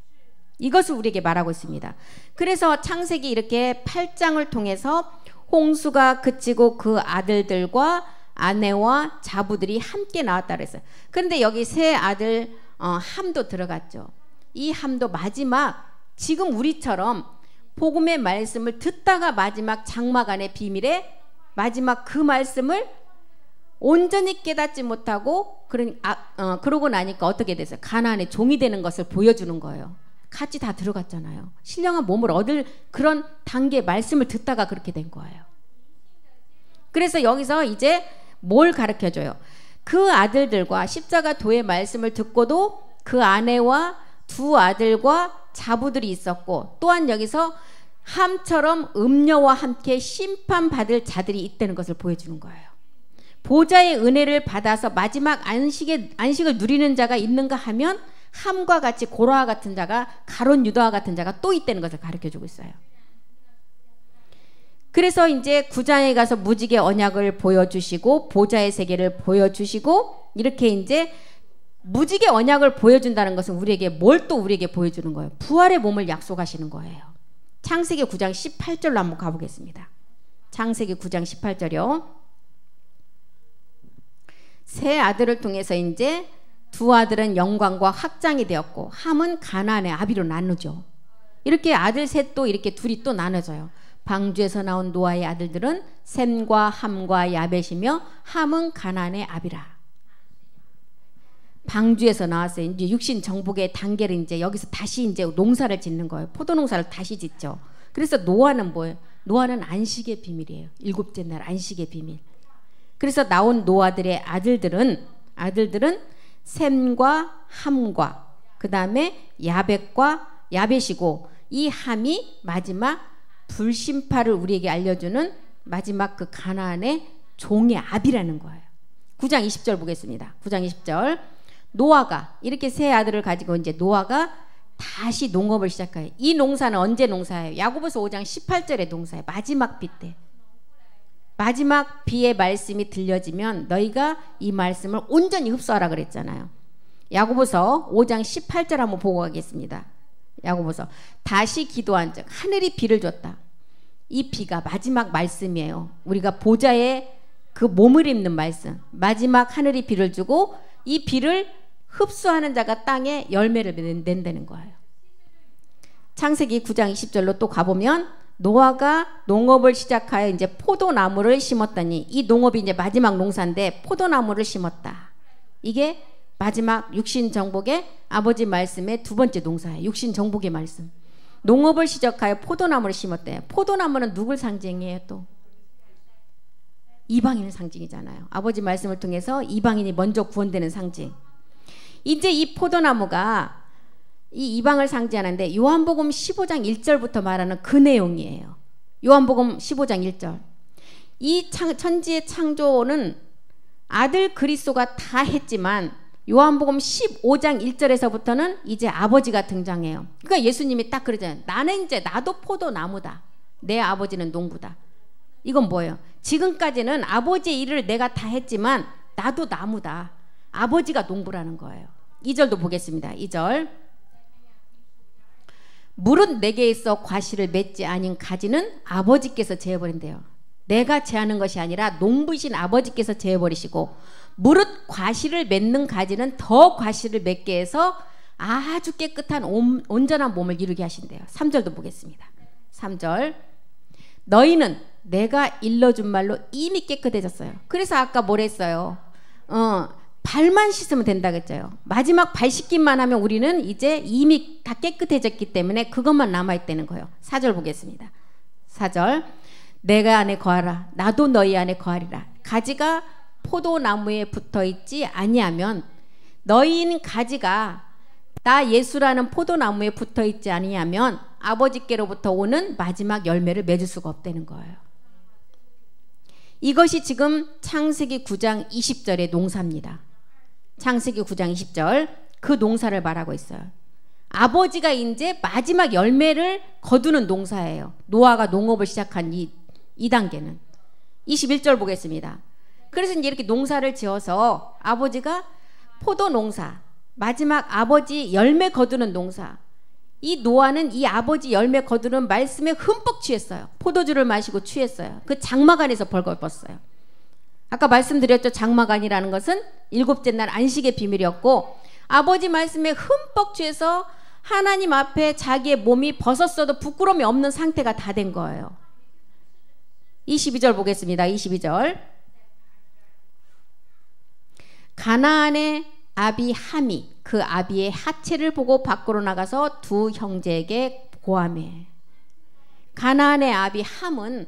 이것을 우리에게 말하고 있습니다. 그래서 창세기 이렇게 8장을 통해서 홍수가 그치고 그 아들들과 아내와 자부들이 함께 나왔다 그랬어요. 그런데 여기 세 아들 함도 들어갔죠. 이 함도 마지막, 지금 우리처럼 복음의 말씀을 듣다가 마지막 장막 안의 비밀에 마지막 그 말씀을 온전히 깨닫지 못하고 그러고 나니까 어떻게 됐어요? 가나안의 종이 되는 것을 보여주는 거예요. 같이 다 들어갔잖아요. 신령한 몸을 얻을 그런 단계 말씀을 듣다가 그렇게 된 거예요. 그래서 여기서 이제 뭘 가르쳐줘요? 그 아들들과 십자가 도의 말씀을 듣고도 그 아내와 두 아들과 자부들이 있었고, 또한 여기서 함처럼 음녀와 함께 심판받을 자들이 있다는 것을 보여주는 거예요. 보좌의 은혜를 받아서 마지막 안식을 누리는 자가 있는가 하면 함과 같이 고라와 같은 자가, 가론 유다와 같은 자가 또 있다는 것을 가르쳐주고 있어요. 그래서 이제 9장에 가서 무지개 언약을 보여주시고 보좌의 세계를 보여주시고, 이렇게 이제 무지개 언약을 보여준다는 것은 우리에게 뭘 또 우리에게 보여주는 거예요? 부활의 몸을 약속하시는 거예요. 창세기 9장 18절로 한번 가보겠습니다. 창세기 9장 18절이요. 세 아들을 통해서 이제 두 아들은 영광과 확장이 되었고 함은 가나안의 아비로 나누죠. 이렇게 아들 셋도 이렇게 둘이 또 나눠져요. 방주에서 나온 노아의 아들들은 셈과 함과 야벳이며 함은 가나안의 아비라. 방주에서 나왔어요. 이제 육신 정복의 단계를 이제 여기서 다시 이제 농사를 짓는 거예요. 포도 농사를 다시 짓죠. 그래서 노아는 뭐예요? 노아는 안식의 비밀이에요. 7째 날 안식의 비밀. 그래서 나온 노아들의 아들들은 셈과 함과 그 다음에 야벳이고, 이 함이 마지막 불심파를 우리에게 알려주는 마지막 그 가나안의 종의 아비라는 거예요. 9장 20절 보겠습니다. 9장 20절. 노아가 이렇게 세 아들을 가지고 이제 노아가 다시 농업을 시작해요. 이 농사는 언제 농사예요? 야고보서 5장 18절의 농사예요. 마지막 비 때. 마지막 비의 말씀이 들려지면 너희가 이 말씀을 온전히 흡수하라 그랬잖아요. 야고보서 5장 18절 한번 보고 가겠습니다. 야고보서. 다시 기도한 즉 하늘이 비를 줬다. 이 비가 마지막 말씀이에요. 우리가 보좌에 그 몸을 입는 말씀. 마지막 하늘이 비를 주고 이 비를 흡수하는 자가 땅에 열매를 낸다는 거예요. 창세기 9장 20절로 또 가보면 노아가 농업을 시작하여 이제 포도나무를 심었더니, 이 농업이 이제 마지막 농사인데 포도나무를 심었다. 이게 마지막 육신 정복의 아버지 말씀의 두 번째 농사예요. 육신 정복의 말씀. 농업을 시작하여 포도나무를 심었대요. 포도나무는 누굴 상징이에요? 또 이방인의 상징이잖아요. 아버지 말씀을 통해서 이방인이 먼저 구원되는 상징. 이제 이 포도나무가 이 이방을 상징하는데 요한복음 15장 1절부터 말하는 그 내용이에요. 요한복음 15장 1절. 이 천지의 창조는 아들 그리스도가 다 했지만 요한복음 15장 1절에서부터는 이제 아버지가 등장해요. 그러니까 예수님이 딱 그러잖아요. 나는 이제 나도 포도나무다. 내 아버지는 농부다. 이건 뭐예요? 지금까지는 아버지의 일을 내가 다 했지만 나도 나무다. 아버지가 농부라는 거예요. 2절도 보겠습니다. 2절. 물은 내게 있어 과실을 맺지 아닌 가지는 아버지께서 제어버린대요. 내가 제하는 것이 아니라 농부이신 아버지께서 제어버리시고, 무릇 과실을 맺는 가지는 더 과실을 맺게 해서 아주 깨끗한 온전한 몸을 이루게 하신대요. 3절도 보겠습니다. 3절. 너희는 내가 일러준 말로 이미 깨끗해졌어요. 그래서 아까 뭐랬어요? 발만 씻으면 된다 그랬죠. 마지막 발 씻기만 하면 우리는 이제 이미 다 깨끗해졌기 때문에 그것만 남아있다는 거예요. 4절 보겠습니다. 4절 내가 안에 거하라 나도 너희 안에 거하리라. 가지가 포도나무에 붙어있지 아니하면 너희는 가지가 나 예수라는 포도나무에 붙어있지 아니하면 아버지께로부터 오는 마지막 열매를 맺을 수가 없다는 거예요. 이것이 지금 창세기 9장 20절의 농사입니다. 창세기 9장 20절 그 농사를 말하고 있어요. 아버지가 이제 마지막 열매를 거두는 농사예요. 노아가 농업을 시작한 이 단계는 21절 보겠습니다. 그래서 이제 이렇게 농사를 지어서 아버지가 포도 농사 마지막 아버지 열매 거두는 농사 이 노아는 이 아버지 열매 거두는 말씀에 흠뻑 취했어요. 포도주를 마시고 취했어요. 그 장막 안에서 벌거벗어요. 아까 말씀드렸죠. 장막안이라는 것은 일곱째 날 안식의 비밀이었고 아버지 말씀에 흠뻑 취해서 하나님 앞에 자기의 몸이 벗었어도 부끄러움이 없는 상태가 다 된 거예요. 22절 보겠습니다. 22절 가나안의 아비 함이 그 아비의 하체를 보고 밖으로 나가서 두 형제에게 고하매. 가나안의 아비 함은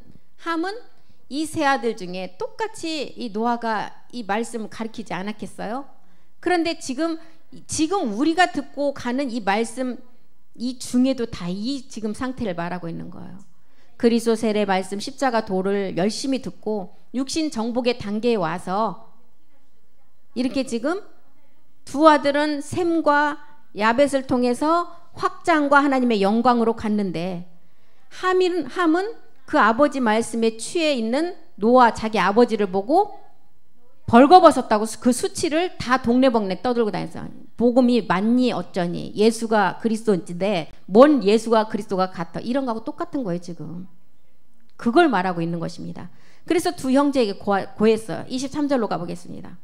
이 세 아들 중에 똑같이 이 노아가 이 말씀을 가르치지 않았겠어요? 그런데 지금 우리가 듣고 가는 이 말씀 이 중에도 다 이 지금 상태를 말하고 있는 거예요. 그리스도 세례 말씀 십자가 도를 열심히 듣고 육신 정복의 단계에 와서 이렇게 지금 두 아들은 셈과 야벳을 통해서 확장과 하나님의 영광으로 갔는데 함은 그 아버지 말씀에 취해 있는 노아 자기 아버지를 보고 벌거벗었다고 그 수치를 다 동네방네 떠들고 다녔어요. 복음이 맞니 어쩌니 예수가 그리스도인데 뭔 예수가 그리스도가 같아 이런 거하고 똑같은 거예요. 지금 그걸 말하고 있는 것입니다. 그래서 두 형제에게 고했어요. 23절로 가보겠습니다.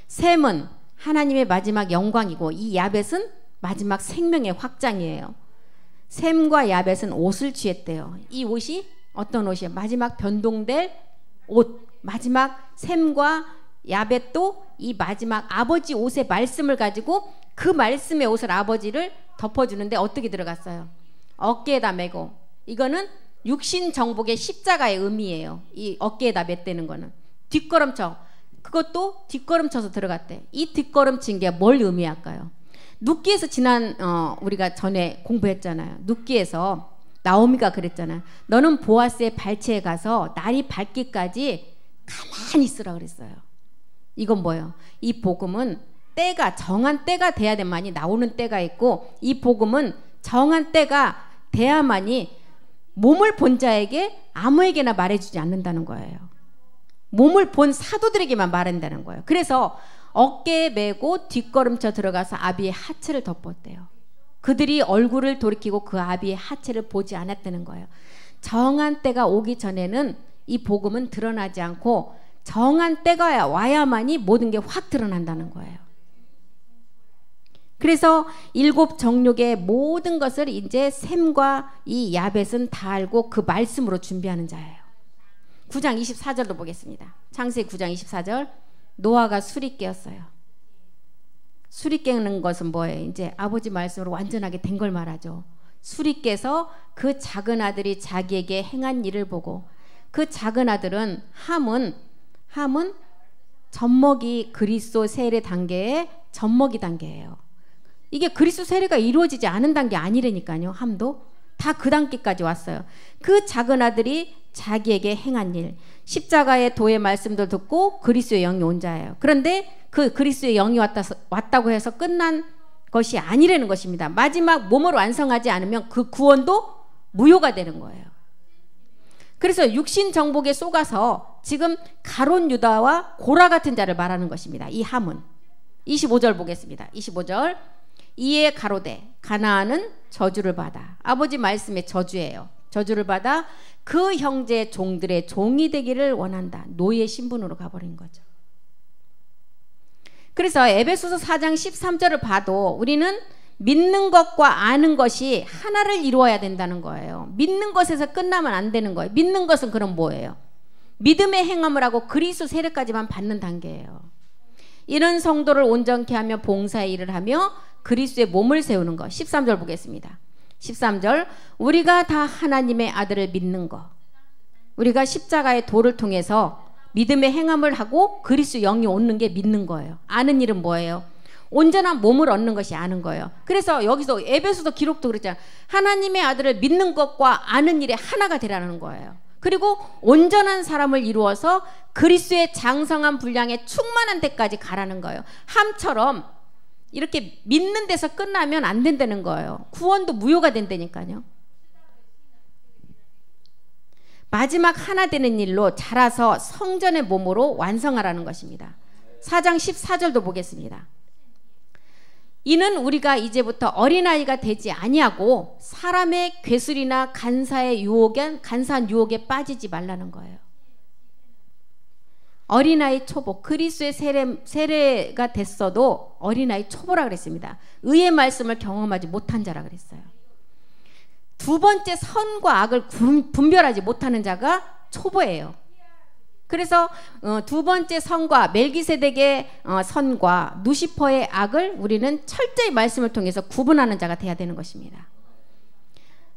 셈은 하나님의 마지막 영광이고 이 야벳은 마지막 생명의 확장이에요. 셈과 야벳은 옷을 취했대요. 이 옷이 어떤 옷이에요? 마지막 변동될 옷. 마지막 셈과 야벳도 이 마지막 아버지 옷의 말씀을 가지고 그 말씀의 옷을 아버지를 덮어주는데 어떻게 들어갔어요? 어깨에다 메고. 이거는 육신 정복의 십자가의 의미예요. 이 어깨에다 맸다는 거는 뒷걸음쳐. 그것도 뒷걸음쳐서 들어갔대. 이 뒷걸음친 게 뭘 의미할까요? 눕기에서 지난 우리가 전에 공부했잖아요. 눕기에서 나오미가 그랬잖아요. 너는 보아스의 발치에 가서 날이 밝기까지 가만히 있으라 그랬어요. 이건 뭐예요? 이 복음은 때가 정한 때가 돼야만이 나오는 때가 있고 이 복음은 정한 때가 돼야만이 몸을 본 자에게 아무에게나 말해주지 않는다는 거예요. 몸을 본 사도들에게만 말한다는 거예요. 그래서 어깨에 메고 뒷걸음쳐 들어가서 아비의 하체를 덮었대요. 그들이 얼굴을 돌이키고 그 아비의 하체를 보지 않았다는 거예요. 정한 때가 오기 전에는 이 복음은 드러나지 않고 정한 때가 와야만이 모든 게 확 드러난다는 거예요. 그래서 일곱 정욕의 모든 것을 이제 셈과 이 야벳은 다 알고 그 말씀으로 준비하는 자예요. 9장 24절도 보겠습니다. 창세기 9장 24절 노아가 술이 깨었어요. 술이 깨는 것은 뭐예요? 이제 아버지 말씀으로 완전하게 된 걸 말하죠. 술이 깨서 그 작은 아들이 자기에게 행한 일을 보고 그 작은 아들은 함은 젖먹이 그리스도 세례 단계의 젖먹이 단계예요. 이게 그리스도 세례가 이루어지지 않은 단계 아니라니까요. 함도 다 그 단계까지 왔어요. 그 작은 아들이 자기에게 행한 일 십자가의 도의 말씀도 듣고 그리스도의 영이 온 자예요. 그런데 그 그리스도의 영이 왔다고 해서 끝난 것이 아니라는 것입니다. 마지막 몸으로 완성하지 않으면 그 구원도 무효가 되는 거예요. 그래서 육신 정복에 속아서 지금 가론 유다와 고라 같은 자를 말하는 것입니다. 이 함은 25절 보겠습니다. 25절 이에 가로되 가나안은 저주를 받아 아버지 말씀의 저주예요. 저주를 받아 그 형제 종들의 종이 되기를 원한다. 노예 신분으로 가버린 거죠. 그래서 에베소서 4장 13절을 봐도 우리는 믿는 것과 아는 것이 하나를 이루어야 된다는 거예요. 믿는 것에서 끝나면 안 되는 거예요. 믿는 것은 그럼 뭐예요? 믿음의 행함을 하고 그리스도 세례까지만 받는 단계예요. 이런 성도를 온전케 하며 봉사의 일을 하며 그리스도의 몸을 세우는 것. 13절 보겠습니다. 13절, 우리가 다 하나님의 아들을 믿는 것. 우리가 십자가의 도를 통해서 믿음의 행함을 하고 그리스도 영이 얻는 게 믿는 거예요. 아는 일은 뭐예요? 온전한 몸을 얻는 것이 아는 거예요. 그래서 여기서 에베소서 기록도 그랬잖아요. 하나님의 아들을 믿는 것과 아는 일에 하나가 되라는 거예요. 그리고 온전한 사람을 이루어서 그리스도의 장성한 분량에 충만한 데까지 가라는 거예요. 함처럼 이렇게 믿는 데서 끝나면 안 된다는 거예요. 구원도 무효가 된다니까요. 마지막 하나 되는 일로 자라서 성전의 몸으로 완성하라는 것입니다. 4장 14절도 보겠습니다. 이는 우리가 이제부터 어린아이가 되지 아니하고 사람의 괴술이나 간사한 유혹에 빠지지 말라는 거예요. 어린아이 초보, 그리스도의 세례가 됐어도 어린아이 초보라 그랬습니다. 의의 말씀을 경험하지 못한 자라 그랬어요. 두 번째 선과 악을 분별하지 못하는 자가 초보예요. 그래서 두 번째 선과 멜기세덱의 선과 누시퍼의 악을 우리는 철저히 말씀을 통해서 구분하는 자가 돼야 되는 것입니다.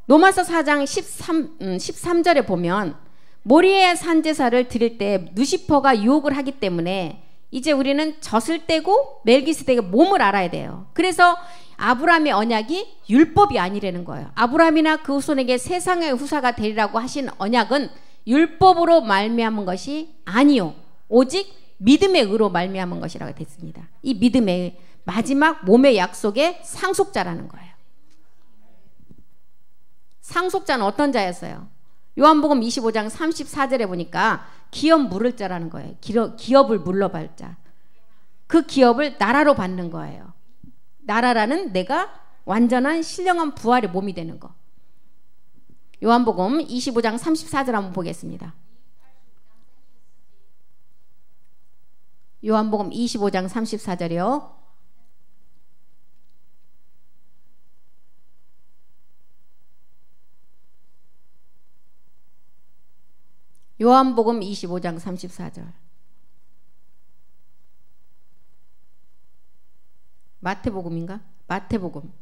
로마서 4장 13절에 보면 모리의 산제사를 드릴 때 누시퍼가 유혹을 하기 때문에 이제 우리는 젖을 떼고 멜기세덱의 몸을 알아야 돼요. 그래서 아브라함의 언약이 율법이 아니라는 거예요. 아브라함이나 그 후손에게 세상의 후사가 되리라고 하신 언약은 율법으로 말미암은 것이 아니요 오직 믿음의 의로 말미암은 것이라고 됐습니다. 이 믿음의 마지막 몸의 약속의 상속자라는 거예요. 상속자는 어떤 자였어요? 요한복음 25장 34절에 보니까 기업 물을 자라는 거예요. 기업을 물러갈 자. 그 기업을 나라로 받는 거예요. 나라라는 내가 완전한 신령한 부활의 몸이 되는 거. 요한복음 25장 34절 한번 보겠습니다. 요한복음 25장 34절이요. 요한복음 25장 34절. 마태복음인가? 마태복음.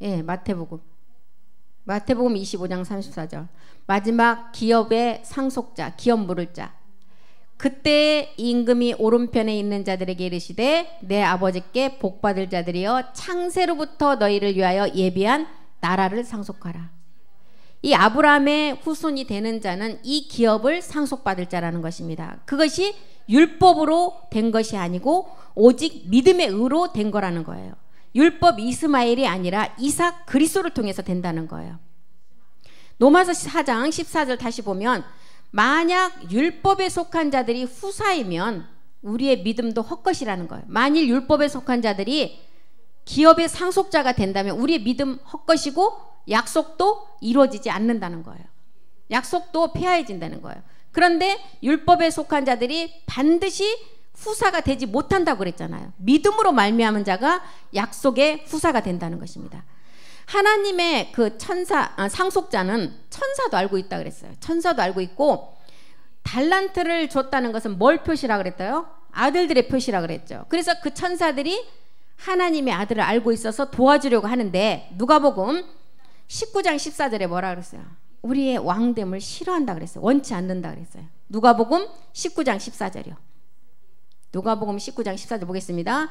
예, 마태복음. 마태복음 25장 34절. 마지막 기업의 상속자, 기업 물을 자. 그때 임금이 오른편에 있는 자들에게 이르시되 내 아버지께 복받을 자들이여 창세로부터 너희를 위하여 예비한 나라를 상속하라. 이 아브라함의 후손이 되는 자는 이 기업을 상속받을 자라는 것입니다. 그것이 율법으로 된 것이 아니고 오직 믿음의 의로 된 거라는 거예요. 율법 이스마엘이 아니라 이삭 그리스도를 통해서 된다는 거예요. 로마서 4장 14절 다시 보면 만약 율법에 속한 자들이 후사이면 우리의 믿음도 헛것이라는 거예요. 만일 율법에 속한 자들이 기업의 상속자가 된다면 우리의 믿음 헛것이고 약속도 이루어지지 않는다는 거예요. 약속도 폐하해진다는 거예요. 그런데 율법에 속한 자들이 반드시 후사가 되지 못한다고 그랬잖아요. 믿음으로 말미암은 자가 약속의 후사가 된다는 것입니다. 하나님의 그 상속자는 천사도 알고 있다 그랬어요. 천사도 알고 있고 달란트를 줬다는 것은 뭘 표시라 그랬어요? 아들들의 표시라 그랬죠. 그래서 그 천사들이 하나님의 아들을 알고 있어서 도와주려고 하는데 누가복음 19장 14절에 뭐라 그랬어요? 우리의 왕됨을 싫어한다 그랬어요. 원치 않는다 그랬어요. 누가복음 19장 14절이요. 누가복음 19장 14절 보겠습니다.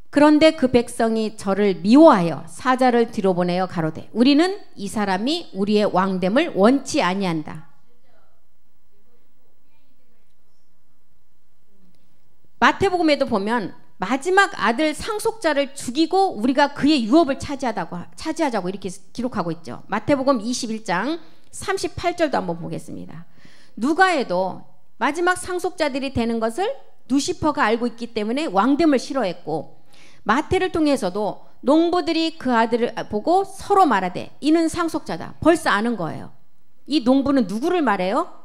그런데 그 백성이 저를 미워하여 사자를 뒤로 보내어 가로되 우리는 이 사람이 우리의 왕됨을 원치 아니한다. 마태복음에도 보면 마지막 아들 상속자를 죽이고 우리가 그의 유업을 차지하자고 이렇게 기록하고 있죠. 마태복음 21장 38절도 한번 보겠습니다. 누가에도 마지막 상속자들이 되는 것을 누시퍼가 알고 있기 때문에 왕됨을 싫어했고 마태를 통해서도 농부들이 그 아들을 보고 서로 말하되 이는 상속자다. 벌써 아는 거예요. 이 농부는 누구를 말해요?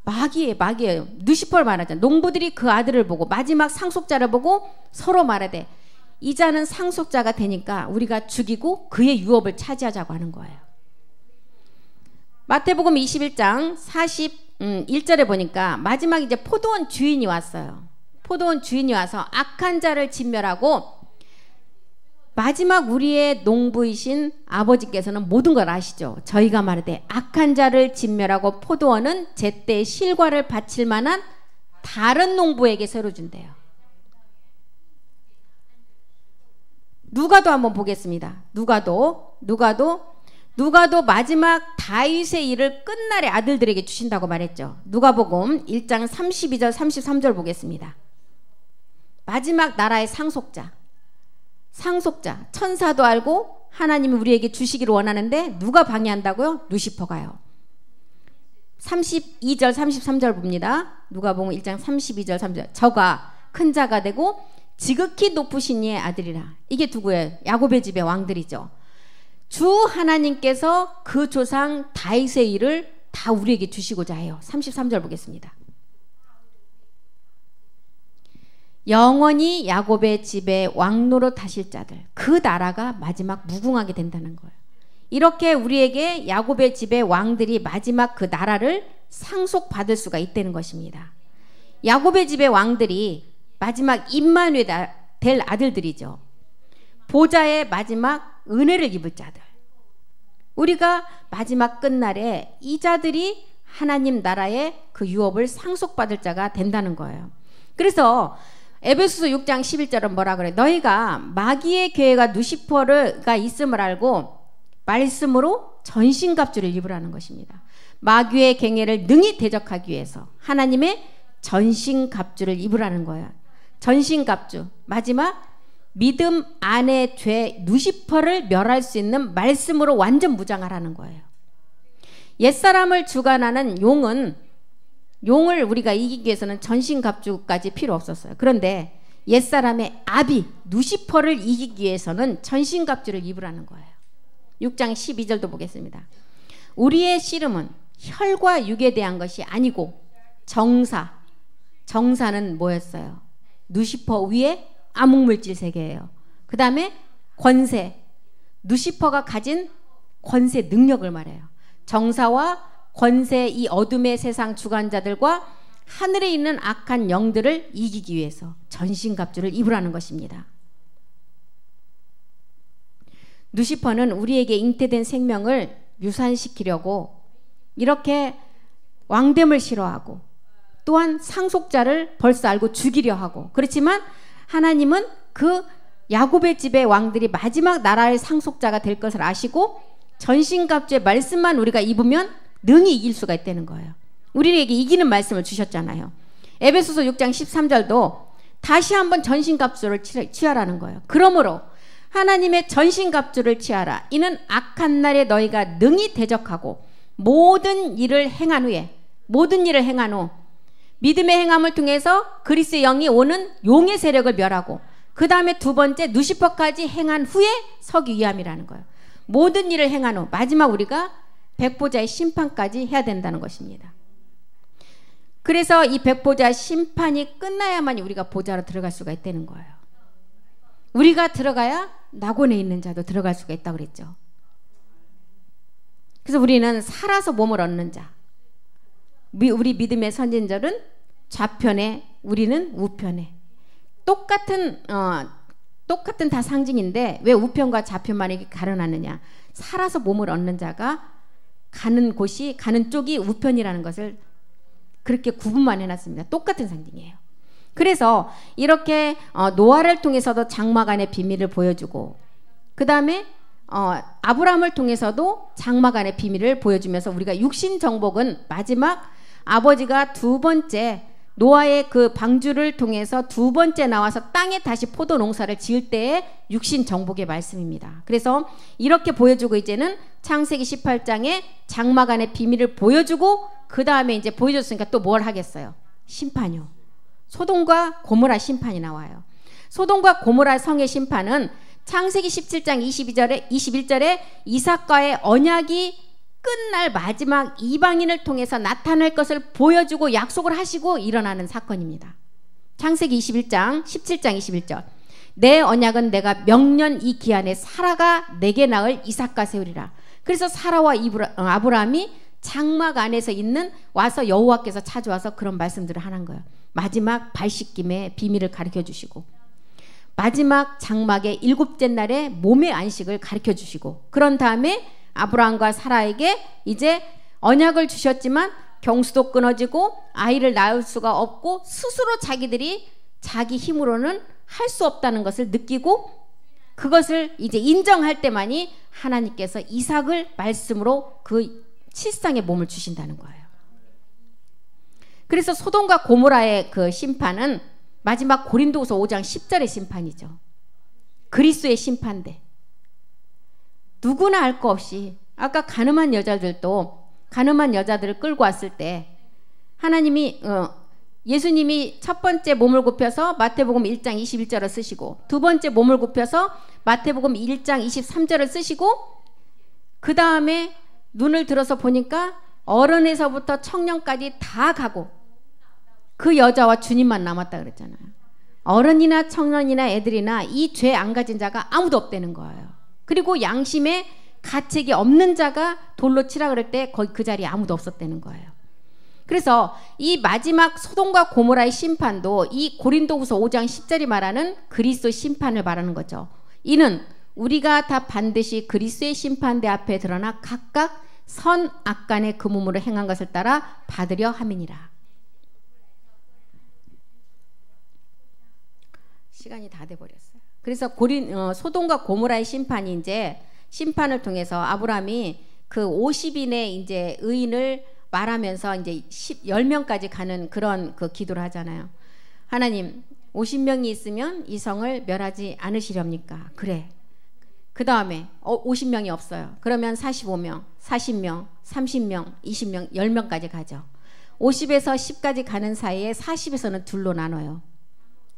마귀예요. 누시퍼를 말하잖아요. 농부들이 그 아들을 보고 마지막 상속자를 보고 서로 말하되 이자는 상속자가 되니까 우리가 죽이고 그의 유업을 차지하자고 하는 거예요. 마태복음 21장 41절에 보니까 마지막 이제 포도원 주인이 왔어요. 포도원 주인이 와서 악한 자를 진멸하고, 마지막 우리의 농부이신 아버지께서는 모든 걸 아시죠. 저희가 말하되 악한 자를 진멸하고 포도원은 제때 실과를 바칠 만한 다른 농부에게 새로 준대요. 누가도 한번 보겠습니다. 누가도 마지막 다윗의 일을 끝날에 아들들에게 주신다고 말했죠. 누가복음 1장 32절 33절 보겠습니다. 마지막 나라의 상속자, 천사도 알고 하나님이 우리에게 주시기를 원하는데 누가 방해한다고요? 루시퍼가요. 32절 33절 봅니다. 누가복음 1장 32절 33절. 저가 큰 자가 되고 지극히 높으신 이의 아들이라. 이게 누구예요? 야곱의 집의 왕들이죠. 주 하나님께서 그 조상 다윗의 일을 다 우리에게 주시고자 해요. 33절 보겠습니다. 영원히 야곱의 집에 왕노릇 하실 자들, 그 나라가 마지막 무궁하게 된다는 거예요. 이렇게 우리에게 야곱의 집의 왕들이 마지막 그 나라를 상속받을 수가 있다는 것입니다. 야곱의 집의 왕들이 마지막 임마누엘 될 아들들이죠. 보좌의 마지막 은혜를 입을 자들. 우리가 마지막 끝날에 이 자들이 하나님 나라의 그 유업을 상속받을 자가 된다는 거예요. 그래서 에베소서 6장 11절은 뭐라 그래? 너희가 마귀의 계획과 누시퍼가 있음을 알고 말씀으로 전신갑주를 입으라는 것입니다. 마귀의 갱해를 능히 대적하기 위해서 하나님의 전신갑주를 입으라는 거예요. 전신갑주, 마지막 믿음 안에 죄 누시퍼를 멸할 수 있는 말씀으로 완전 무장하라는 거예요. 옛사람을 주관하는 용을 우리가 이기기 위해서는 전신갑주까지 필요 없었어요. 그런데 옛사람의 아비 누시퍼를 이기기 위해서는 전신갑주를 입으라는 거예요. 6장 12절도 보겠습니다. 우리의 씨름은 혈과 육에 대한 것이 아니고 정사는 뭐였어요? 누시퍼 위에 암흑물질 세계예요. 그 다음에 권세, 누시퍼가 가진 권세 능력을 말해요. 정사와 권세, 이 어둠의 세상 주관자들과 하늘에 있는 악한 영들을 이기기 위해서 전신갑주를 입으라는 것입니다. 누시퍼는 우리에게 잉태된 생명을 유산시키려고 이렇게 왕됨을 싫어하고 또한 상속자를 벌써 알고 죽이려 하고, 그렇지만 하나님은 그 야곱의 집의 왕들이 마지막 나라의 상속자가 될 것을 아시고 전신갑주의 말씀만 우리가 입으면 능히 이길 수가 있다는 거예요. 우리에게 이기는 말씀을 주셨잖아요. 에베소서 6장 13절도 다시 한번 전신갑주를 취하라는 거예요. 그러므로 하나님의 전신갑주를 취하라. 이는 악한 날에 너희가 능히 대적하고 모든 일을 행한 후 믿음의 행함을 통해서 그리스의 영이 오는 용의 세력을 멸하고 그 다음에 두 번째 누시퍼까지 행한 후에 서기 위함이라는 거예요. 모든 일을 행한 후 마지막 우리가 백보자의 심판까지 해야 된다는 것입니다. 그래서 이 백보자 심판이 끝나야만 우리가 보좌로 들어갈 수가 있다는 거예요. 우리가 들어가야 낙원에 있는 자도 들어갈 수가 있다고 그랬죠. 그래서 우리는 살아서 몸을 얻는 자, 우리 믿음의 선진들은 좌편에, 우리는 우편에. 똑같은 다 상징인데 왜 우편과 좌편만 이렇게 가려놨느냐? 살아서 몸을 얻는 자가 가는 쪽이 우편이라는 것을 그렇게 구분만 해놨습니다. 똑같은 상징이에요. 그래서 이렇게 노아를 통해서도 장막안의 비밀을 보여주고, 그 다음에 아브라함을 통해서도 장막안의 비밀을 보여주면서 우리가 육신 정복은 마지막 아버지가 두 번째 노아의 그 방주를 통해서 두 번째 나와서 땅에 다시 포도 농사를 지을 때의 육신 정복의 말씀입니다. 그래서 이렇게 보여주고 이제는 창세기 18장에 장막안의 비밀을 보여주고 그 다음에 이제 보여줬으니까 또 뭘 하겠어요? 심판이요. 소돔과 고모라 심판이 나와요. 소돔과 고모라 성의 심판은 창세기 17장 21절에 이삭과의 언약이 끝날 마지막 이방인을 통해서 나타날 것을 보여주고 약속을 하시고 일어나는 사건입니다. 창세기 17장 21절. 내 언약은 내가 명년 이 기한에 사라가 내게 낳을 이삭과 세우리라. 그래서 사라와 아브라함이 장막 안에서 있는 와서 여호와께서 찾아와서 그런 말씀들을 하는 거예요. 마지막 발씻김의 비밀을 가르쳐 주시고, 마지막 장막의 7째 날에 몸의 안식을 가르쳐 주시고, 그런 다음에 아브라함과 사라에게 이제 언약을 주셨지만 경수도 끊어지고 아이를 낳을 수가 없고 스스로 자기들이 자기 힘으로는 할 수 없다는 것을 느끼고, 그것을 이제 인정할 때만이 하나님께서 이삭을 말씀으로 그 칠상의 몸을 주신다는 거예요. 그래서 소돔과 고모라의 그 심판은 마지막 고린도후서 5장 10절의 심판이죠. 그리스도의 심판대. 누구나 알 거 없이, 아까 가늠한 여자들도 가늠한 여자들을 끌고 왔을 때 하나님이 예수님이 첫 번째 몸을 굽혀서 마태복음 1장 21절을 쓰시고, 두 번째 몸을 굽혀서 마태복음 1장 23절을 쓰시고, 그 다음에 눈을 들어서 보니까 어른에서부터 청년까지 다 가고 그 여자와 주님만 남았다 그랬잖아요. 어른이나 청년이나 애들이나 이 죄 안 가진 자가 아무도 없다는 거예요. 그리고 양심에 가책이 없는 자가 돌로 치라 그럴 때 거의 그 자리에 아무도 없었다는 거예요. 그래서 이 마지막 소돔과 고모라의 심판도 이 고린도후서 5장 10절이 말하는 그리스도 심판을 말하는 거죠. 이는 우리가 다 반드시 그리스도의 심판대 앞에 드러나 각각 선 악간의 그 몸으로 행한 것을 따라 받으려 함이니라. 시간이 다 돼버렸어요. 그래서 소돔과 고모라의 심판이 이제 심판을 통해서 아브라함이 그 50인의 이제 의인을 말하면서 이제 10명까지 가는 그런 그 기도를 하잖아요. 하나님, 50명이 있으면 이 성을 멸하지 않으시렵니까? 그래. 그 다음에 50명이 없어요. 그러면 45명, 40명, 30명, 20명, 10명까지 가죠. 50에서 10까지 가는 사이에 40에서는 둘로 나눠요.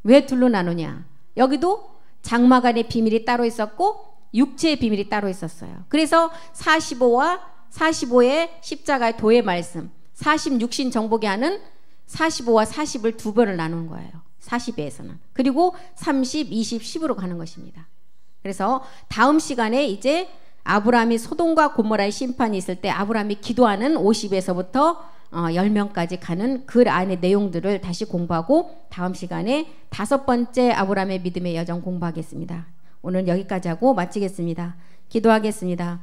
왜 둘로 나누냐? 여기도 장막 안에 비밀이 따로 있었고 육체의 비밀이 따로 있었어요. 그래서 45의 십자가의 도의 말씀, 40 육신 정복이 하는 45와 40을 두 번을 나눈 거예요. 40에서는. 그리고 30, 20, 10으로 가는 것입니다. 그래서 다음 시간에 이제 아브라함이 소돔과 고모라의 심판이 있을 때 아브라함이 기도하는 50에서부터 10명까지 가는 그 안의 내용들을 다시 공부하고 다음 시간에 5번째 아브라함의 믿음의 여정 공부하겠습니다. 오늘 여기까지 하고 마치겠습니다. 기도하겠습니다.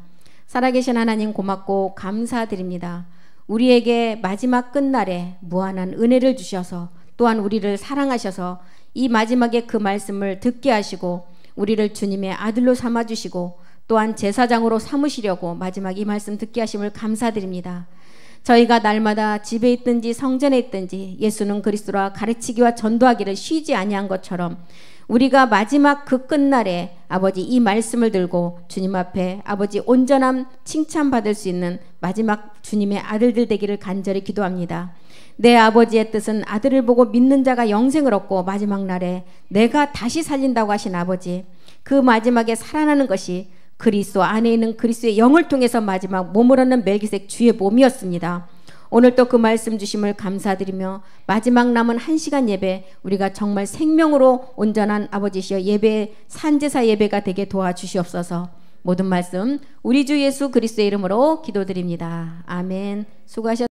살아계신 하나님 고맙고 감사드립니다. 우리에게 마지막 끝날에 무한한 은혜를 주셔서 또한 우리를 사랑하셔서 이 마지막에 그 말씀을 듣게 하시고 우리를 주님의 아들로 삼아주시고 또한 제사장으로 삼으시려고 마지막 이 말씀 듣게 하심을 감사드립니다. 저희가 날마다 집에 있든지 성전에 있든지 예수는 그리스도라 가르치기와 전도하기를 쉬지 아니한 것처럼 우리가 마지막 그 끝날에 아버지 이 말씀을 들고 주님 앞에 아버지 온전함 칭찬받을 수 있는 마지막 주님의 아들들 되기를 간절히 기도합니다. 내 아버지의 뜻은 아들을 보고 믿는 자가 영생을 얻고 마지막 날에 내가 다시 살린다고 하신 아버지, 그 마지막에 살아나는 것이 그리스도 안에 있는 그리스도의 영을 통해서 마지막 몸을 얻는 멜기세덱 주의 몸이었습니다. 오늘 또 그 말씀 주심을 감사드리며 마지막 남은 1시간 예배 우리가 정말 생명으로 온전한 아버지시여 예배 산제사 예배가 되게 도와주시옵소서. 모든 말씀 우리 주 예수 그리스도의 이름으로 기도드립니다. 아멘. 수고하셨습니다.